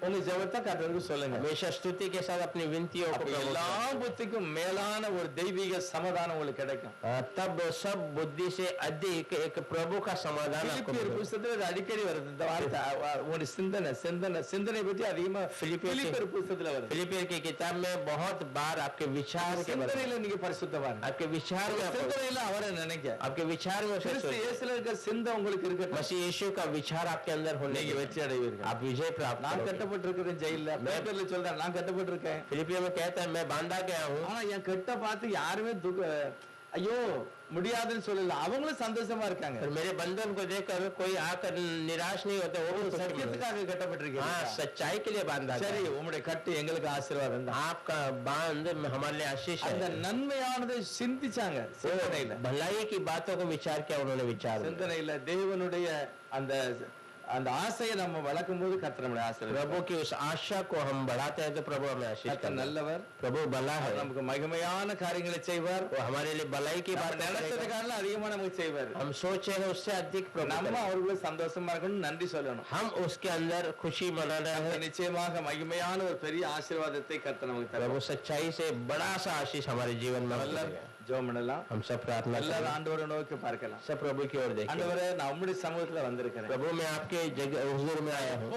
S1: உங்க ஜெபத்தை கர்த்தருக்கு சொல்லுங்க.
S2: हमेशा स्तुति के साथ अपनी विनतियों को
S1: அப்ப
S2: प्रभु
S1: எல்லா
S2: को-
S1: புத்திக்கும் மேலான ஒரு தெய்வீக சமாதானம் உங்களுக்கு கிடைக்கும்.
S2: तब सब बुद्धि से अधिक एक प्रभु का समाधान आपको
S1: பிலிப்பியர்
S2: मिलेगा।
S1: புத்தகத்துல இது அடிக்கடி வருது இந்த வார்த்தை. ஒரு சிந்தனை பத்தி அதிகமா பிலிப்பியர் புத்தகத்துல வருது.
S2: फिलिपियर की किताब में बहुत बार आपके विचार के बारे में,
S1: சிந்தனையில நீங்க பரிசுத்தவான்.
S2: आपके विचार में आपको-
S1: சிந்தனையில அவரை நினைக்க.
S2: आपके विचार में उसे
S1: கிறிஸ்து
S2: सोचो।
S1: இயேசுல இருக்க சிந்தை உங்களுக்கு இருக்கட்டும்.
S2: मसीह यीशु का विचार आपके अंदर होने
S1: நீங்க
S2: के
S1: வெற்றி அடைவீர்கள்.
S2: आप विजय प्राप्त
S1: நான்
S2: करोगे।
S1: கட்ட கட்டப்பட்டிருக்கிறேன் ஜெயில பேப்பர்ல சொல்றேன் நான் கட்டப்பட்டிருக்கேன்
S2: फिलिपियों में कहता है मैं बांधा गया हूँ
S1: ஆனா என் கெட்ட பார்த்து யாருமே ஐயோ முடியாதுன்னு சொல்லல அவங்களும் சந்தோஷமா இருக்காங்க
S2: और मेरे बंधन को देखकर कोई आकर निराश नहीं होता वो भी खुशी में होते।
S1: சத்தியத்துக்காக கட்டப்பட்டிருக்கீங்க
S2: हाँ सच्चाई के लिए बांधा गया
S1: சரி
S2: है।
S1: உங்களுடைய கட்டு எங்களுக்கு ஆசீர்வாதம் தான்
S2: आपका बांध हमारे लिए आशीष
S1: அந்த
S2: है।
S1: நன்மையானதை சிந்திச்சாங்க சிந்தனையில
S2: भलाई की बातों को विचार किया उन्होंने विचार में।
S1: சிந்தனையில தேவனுடைய அந்த அந்த ஆசையை நம்ம வளர்க்கும் போது கர்த்தர் நம்முடைய ஆசீர்வாதம்
S2: प्रभु की उस आशा को हम बढ़ाते हैं तो प्रभु हमें आशीष
S1: கர்த்தர்
S2: करता है।
S1: நல்லவர்
S2: प्रभु भला है
S1: நமக்கு மகிமையான காரியங்களை செய்வார்
S2: वो हमारे लिए भलाई की बात
S1: நினைச்சதுக்காக அதிகமா நமக்கு செய்வார்
S2: हम सोचे हैं उससे अधिक प्रभु
S1: நம்ம
S2: करें।
S1: அவர்களுக்கு சந்தோஷமா இருக்கணும் நன்றி சொல்லணும்
S2: हम उसके अंदर खुशी मनाना है।
S1: நிச்சயமாக மகிமையான ஒரு பெரிய ஆசீர்வாதத்தை கர்த்தர் நமக்கு
S2: प्रभु
S1: தருவார்
S2: सच्चाई से बड़ा सा आशीष हमारे जीवन में
S1: எல்லாரும்
S2: मिलेगा।
S1: ஜெபம் பண்ணலாம்
S2: हम सब प्रार्थना
S1: எல்லாரும்
S2: करें
S1: ஆண்டவரை நோக்கி பார்க்கலாம்
S2: सब प्रभु की ओर देखें।
S1: ஆண்டவரே நான் உம்முடைய சமூகத்துல வந்திருக்கிறேன்
S2: प्रभु मैं आपके जगह हुजूर में आया हूँ।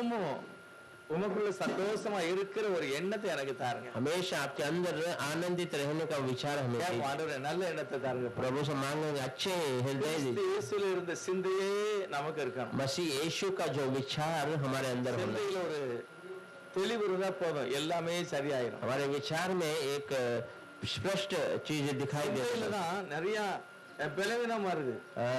S1: உமக்குள்ள சந்தோஷமா இருக்கிற ஒரு எண்ணத்தை எனக்கு தாருங்க
S2: हमेशा आपके अंदर आनंदित रहने का विचार हमें
S1: கேட்போம்,
S2: चाहिए।
S1: ஆண்டவரே நல்ல எண்ணத்தை தாருங்க
S2: प्रभु से मांगेंगे अच्छे हृदय
S1: கிறிஸ்து இயேசுல இருந்த சிந்தையே நமக்கு இருக்கணும்
S2: मसीह यीशु का जो विचार हमारे अंदर होना चाहिए।
S1: சிந்தையில ஒரு தெளிவு இருந்தா போதும் எல்லாமே சரியாயிரும்
S2: हमारे विचार में एक स्पष्ट चीज दिखाई दे
S1: சிந்தையில தான் நிறைய பலவீனம் வருது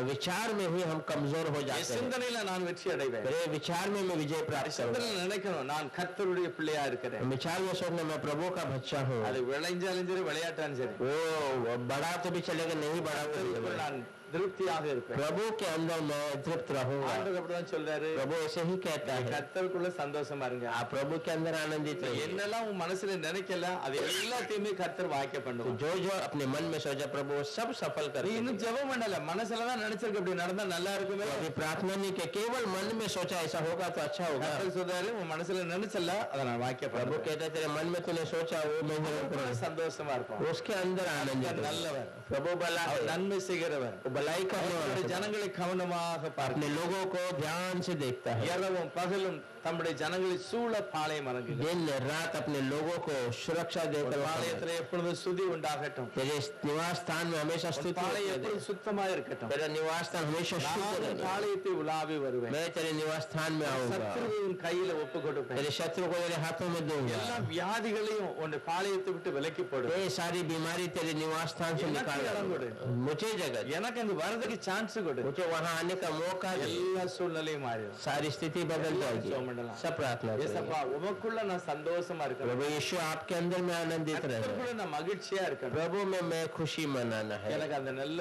S2: विचार में ही हम कमजोर हो
S1: என்
S2: जाते हैं।
S1: சிந்தனையில நான் வெற்றி அடைவேன்
S2: मेरे विचार में मैं विजय प्राप्त करूंगा।
S1: சிந்தனையில நினைக்கணும் நான் கர்த்தருடைய பிள்ளையா இருக்கிறேன்
S2: विचार में सोचना मैं प्रभु का बच्चा हूँ।
S1: அது விளைஞ்சாலும் சரி விளையாட்டாலும் சரி
S2: वो बड़ा तो भी चलेगा नहीं बड़ा तो भी
S1: கர்த்தருக்குள்
S2: चलेगा।
S1: நான் திருப்தியாக இருப்பேன்
S2: प्रभु के अंदर मैं तृप्त रहूंगा।
S1: ஆண்டவர் அப்படிதான் சொல்றாரு
S2: प्रभु ऐसे ही कहता है
S1: கர்த்தருக்குள்ள சந்தோஷமா இருங்க
S2: आप प्रभु के अंदर आनंदित रहिए।
S1: என்னெல்லாம் உன் மனசுல நினைக்கல அது எல்லாத்தையுமே கர்த்தர் வாய்க்க
S2: तो
S1: பண்ணுவோம்
S2: जो जो अपने मन में सोचा प्रभु वो सब सफल कर
S1: நீ இன்னும் ஜெபம் பண்ணல மனசுலதான் நினைச்சிருக்க இப்படி நடந்தா நல்லா இருக்குமே
S2: अभी प्रार्थना नहीं कि केवल मन में सोचा ऐसा होगा तो अच्छा होगा।
S1: கர்த்தர் சொல்றாரு உன் மனசுல நினைச்சல அதை நான் வாய்க்க
S2: प्रभु
S1: பண்ணுவேன்
S2: कहता है तेरे मन में तूने सोचा वो मैं जरूर करूंगा।
S1: சந்தோஷமா இருப்போம்
S2: उसके अंदर आनंदित रहिए।
S1: நல்லவர்
S2: प्रभु भला है
S1: அவர் நன்மை செய்கிறவர்
S2: वो भलाई करने वाला
S1: அவருடைய
S2: है।
S1: ஜனங்களை கவனமாக பார்க்க
S2: अपने लोगों को ध्यान से देखता है।
S1: இரவும் பகலும் தம்முடைய ஜனங்களை சூழ பாளையம் இறங்குகிறார்
S2: दिन रात अपने लोगों को सुरक्षा देकर वो
S1: பாளையத்துல எப்பொழுதும் சுதி உண்டாகட்டும்
S2: तेरे निवास स्थान में हमेशा स्तुति
S1: பாளையம்
S2: होती
S1: எப்பொழுதும்
S2: है।
S1: சுத்தமா இருக்கட்டும்
S2: तेरा निवास स्थान हमेशा शुद्ध
S1: நான்
S2: रहे।
S1: பாளையத்தை உலாவி வருவேன்
S2: मैं तेरे निवास स्थान में आऊंगा।
S1: சத்துருவின் கையில ஒப்பு கொடுப்பேன்
S2: तेरे शत्रु को तेरे हाथों में दूंगा।
S1: எல்லா வியாதிகளையும் உன்னை பாளையத்தை விட்டு விலக்கி போடு
S2: ये सारी बीमारी तेरे निवास स्थान से
S1: எனக்கு
S2: निकाल
S1: இடம் கொடு.
S2: मुझे जगह
S1: எனக்கு அங்க வரதுக்கு சான்ஸ் கொடு
S2: मुझे वहां आने का मौका दे।
S1: எல்லா சூழ்நிலையும் மாறிடும்
S2: सारी स्थिति बदल जाएगी।
S1: சோமண்டலம்.
S2: सब प्रार्थना करेंगे।
S1: ஏசப்பா உமக்குள்ள நான் சந்தோஷமா இருக்கணும்
S2: प्रभु यीशु आपके अंदर में आनंदित रहे।
S1: கர்த்தருக்குள்ள நான் மகிழ்ச்சியா இருக்கணும்
S2: प्रभु में मैं खुशी मनाना है।
S1: எனக்கு அந்த நல்ல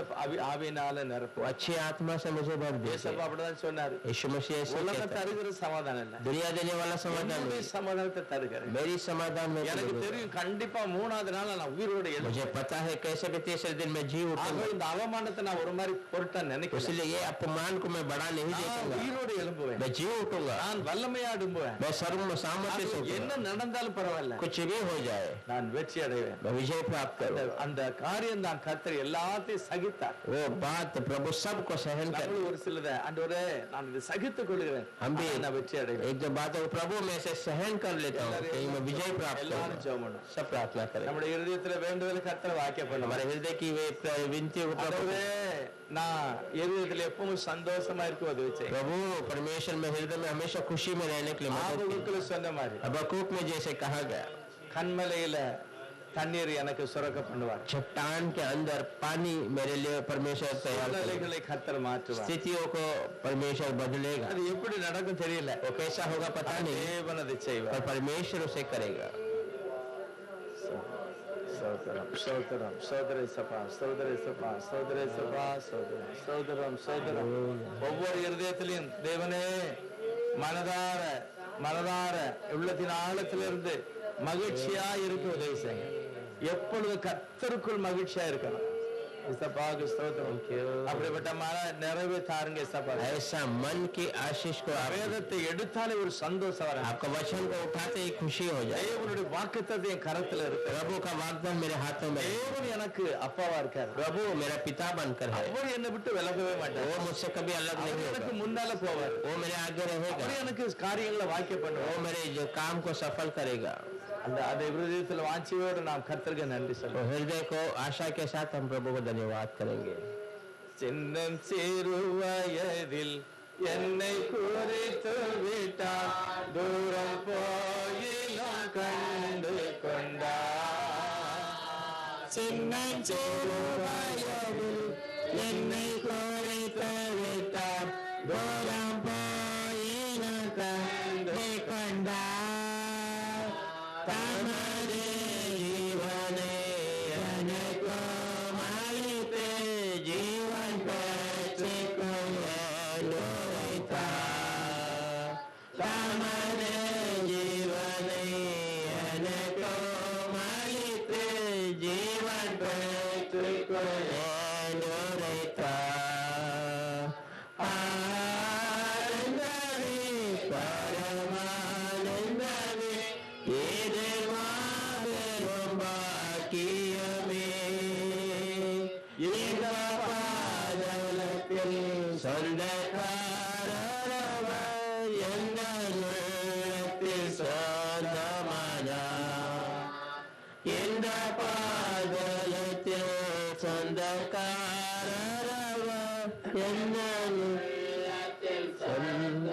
S1: ஆவியினால
S2: वो
S1: நிரப்பு
S2: अच्छी आत्मा से मुझे भर दे।
S1: ஏசப்பா அப்படிதான் சொன்னாரு
S2: यीशु मसीह ऐसे
S1: உலகம்
S2: कहता है,
S1: தருகிற சமாதானம் இல்ல
S2: दुनिया देने वाला समाधान
S1: என்னுடைய
S2: नहीं,
S1: சமாதானத்தை தருகிறேன்
S2: मेरी समाधान में
S1: எனக்கு
S2: तुझे दे।
S1: தெரியும் கண்டிப்பா மூணாவது நாள் நான் உயிரோடு
S2: मुझे
S1: எழுப்பேன்
S2: पता है कैसे भी तीसरे दिन में जी
S1: ஆகவே
S2: उठूंगा।
S1: இந்த அவமானத்தை நான் ஒரு மாதிரி பொருட்டா நினைக்கிறேன்
S2: इसलिए ये अपमान को मैं बड़ा नहीं
S1: நான்
S2: देखूंगा।
S1: உயிரோடு எழும்புவேன்
S2: मैं जी उठूंगा।
S1: நான் வல்லமையாடும்புவேன்
S2: मैं सर्व सामर्थ्य से
S1: என்ன
S2: उठूंगा।
S1: நடந்தாலும் பரவாயில்ல
S2: कुछ भी हो जाए
S1: நான் வெற்றி அடைவேன்
S2: मैं विजय प्राप्त करूंगा।
S1: அந்த காரியம் தான் கர்த்தர் எல்லாத்தையும் சகித்தார்
S2: वो बात प्रभु सबको सहन कर।
S1: நம்மளும் ஒரு சிலத ஆண்டவரே நான் இதை சகித்துக் கொள்கிறேன்
S2: हम भी
S1: ஆனா நான் வெற்றி அடைவேன்
S2: एक जो बात है वो प्रभु में से सहन कर लेता हूँ कहीं मैं विजय प्राप्त
S1: எல்லாரும்
S2: करूंगा।
S1: ஜெபம் பண்ணுவோம்.
S2: सब प्रार्थना करें।
S1: நம்முடைய இருதயத்துல வேண்டுதல் கர்த்தர் வாக்கிய பண்ணுவார்
S2: हमारे हृदय की वे विनतियों को प्रभु
S1: ஆண்டவரே நான் இருதயத்துல எப்பவும் சந்தோஷமா இருக்க உதவி செய்யுங்க
S2: प्रभु परमेश्वर में हृदय में हमेशा खुशी में रहने के लिए मदद कीजिए।
S1: ஆபகுக்குள்ள சொன்ன மாதிரி
S2: हबक्कूक में जैसे कहा गया,
S1: கண்மலையில தண்ணீர் எனக்கு சுரக்க பண்ணுவார்
S2: चट्टान के अंदर पानी मेरे लिए परमेश्वर तैयार करेगा।
S1: சூழ்நிலைகளை கர்த்தர் மாற்றுவார்
S2: स्थितियों को परमेश्वर बदलेगा।
S1: அது எப்படி நடக்கும் தெரியல
S2: वो कैसा होगा पता नहीं,
S1: தேவன் அதை செய்வார்
S2: पर परमेश्वर उसे करेगा।
S1: சோதரம் சோதரம் சோதரை சபா சோதரை சபா சோதரை சபா சோதரம் சோதரம் சோதரம் ஒவ்வொரு இருதயத்திலையும் தேவனே மனதார மனதார உள்ளத்தின் ஆழத்திலிருந்து மகிழ்ச்சியா இருக்க உதவி செய்யுங்க எப்பொழுது கர்த்தருக்குள் மகிழ்ச்சியா இருக்கணும் இசப்பாக்கு ஸ்தோத்திரம் அப்படிப்பட்ட மன நிறைவே தாருங்க இசப்பா
S2: ऐसा मन की आशीष को आप
S1: வேதத்தை எடுத்தாலே ஒரு சந்தோஷம் வர
S2: आपका वचन को उठाते ही खुशी हो जाए।
S1: தேவனுடைய வாக்குத்தத்தம் என் கரத்துல இருக்கு
S2: प्रभु का वाग्दान मेरे हाथों में है।
S1: தேவன் எனக்கு அப்பாவா இருக்காரு
S2: प्रभु मेरा पिता बनकर है।
S1: அவர் என்னை விட்டு விலகவே
S2: वो
S1: மாட்டார்
S2: मुझसे कभी अलग
S1: அவர்
S2: नहीं
S1: எனக்கு
S2: होगा।
S1: முன்னால போவார்
S2: वो मेरे आगे रहेगा।
S1: அவர் எனக்கு காரியங்களை வாக்கிய
S2: वो
S1: பண்ணுவார்
S2: मेरे जो काम को सफल करेगा।
S1: அந்த அதை விருதத்தில் வாஞ்சியோடு நாம் கர்த்தருக்கு நன்றி
S2: तो
S1: சொல்லுவோம்
S2: हृदय को आशा के साथ हम प्रभु को धन्यवाद करेंगे।
S1: சின்னம் சிறுவயதில் என்னை குறித்து விட்டார் தூரம் போ
S2: சின்னஞ்சிறுவயதில் என்னை கோரித்தவிட்டார் கோலம் போயின கண்டு கொண்டார் தமது ஜீவனை எனக்கும் அளித்து ஜீவன் பெற்றுக் கொள்ளுரைத்தார் தமது ஜீவனை எனக்கும் அளித்து ஜீவன் பெற்றுக் கொள்ளுரைத்தார் ஆனந்தமே பரமானந்தமே இது மாபெரும் பாக்கியமே இந்த பாதலத்தில் சொந்தக்காரவர் எந்த உள்ளத்தில் சொந்தமானார் இந்த பாதலத்தில் சொந்தக்காரவர் எந்த உள்ளத்தில்
S1: இந்த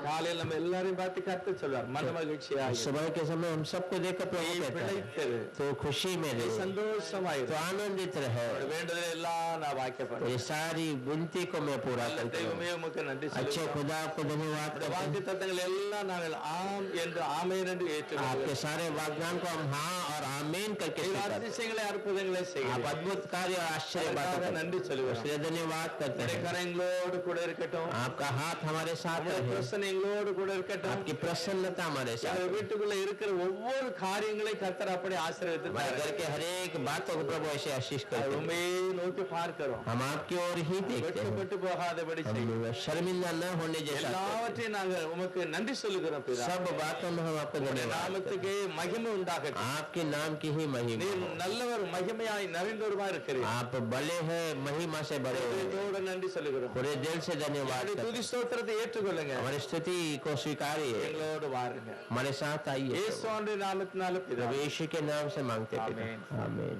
S1: காலையில் நம்ம எல்லாரையும் பார்த்து கத்து சொல்வார் மன மகிழ்ச்சியா
S2: सुबह के समय हम सबको देखकर प्रभु कहता है
S1: பிழைத்திரு
S2: तो खुशी में रहे
S1: சந்தோஷமாயிரு
S2: तो आनंदित रहे
S1: வேண்டுதல் எல்லாம் நான் வாக்கியப்படுறேன்
S2: ये सारी विनती को मैं पूरा करता हूँ
S1: தெய்வமே உமக்கு நன்றி
S2: अच्छे
S1: சொல்லுவோம்
S2: खुदा आपको धन्यवाद
S1: இந்த
S2: करता हूँ
S1: வாக்கு தத்தங்கள் எல்லாம் நாங்கள் ஆம் என்று ஆமேன் என்று ஏற்றுக்கொள்கிறோம்
S2: आपके सारे वाग्दान को हम हाँ और आमीन करके
S1: நீர்
S2: स्वीकार करते
S1: அதிசயங்களை அற்புதங்களை
S2: हैं।
S1: செய்கிறீர்
S2: आप अद्भुत कार्य और आश्चर्य बातें
S1: அதற்காக
S2: करते हैं।
S1: நன்றி சொல்லுவோம்
S2: इसलिए धन्यवाद करते
S1: உம்முடைய
S2: हैं
S1: கரங்களோடு கூட இருக்கட்டும்
S2: आपका हाथ हमारे साथ
S1: உம்முடைய
S2: रहे
S1: பிரசன்னம் எங்களோடு கூட இருக்கட்டும்
S2: आपकी प्रसन्नता हमारे साथ
S1: எங்கள் வீட்டுக்குள்ள இருக்கிற ஒவ்வொரு காரியங்களை கர்த்தர் அப்படி ஆசீர்வதித்து
S2: हमारे घर के हर एक बातों को प्रभु ऐसे आशीष करते हैं
S1: உண்மையை நோக்கி பார்க்கிறோம்
S2: हम आपकी ओर ही देखते हैं
S1: வெட்கப்பட்டு போகாதபடி செய்யும்
S2: हम शर्मिंदा न होने जैसा
S1: எல்லாவற்றையும் நாங்கள் உமக்கு நன்றி சொல்லுகிறோம் பிதா
S2: सब बातों में हम आपको धन्यवाद
S1: நாமத்துக்கு மகிமை உண்டாகட்டும்
S2: आपके नाम की ही महिमा
S1: நீர் நல்லவர் மகிமையாய் நிறைந்தவருமா இருக்கிறீர்
S2: आप बड़े हैं महिमा से बड़े हैं
S1: இதோட நன்றி சொல்லுகிறோம்
S2: पूरे दिल से धन्यवाद
S1: அப்படி
S2: करते
S1: துதி ஸ்தோத்திரத்தை ஏற்றுக்கொள்ளுங்க
S2: हैं। हमारी स्तुति को स्वीकारिए
S1: எங்களோடு வாருங்க
S2: हमारे साथ आइए
S1: இயேசுவின் நாமத்தினால பிதா
S2: प्रभु यीशु के नाम से मांगते हैं
S1: आमीन।
S2: आमीन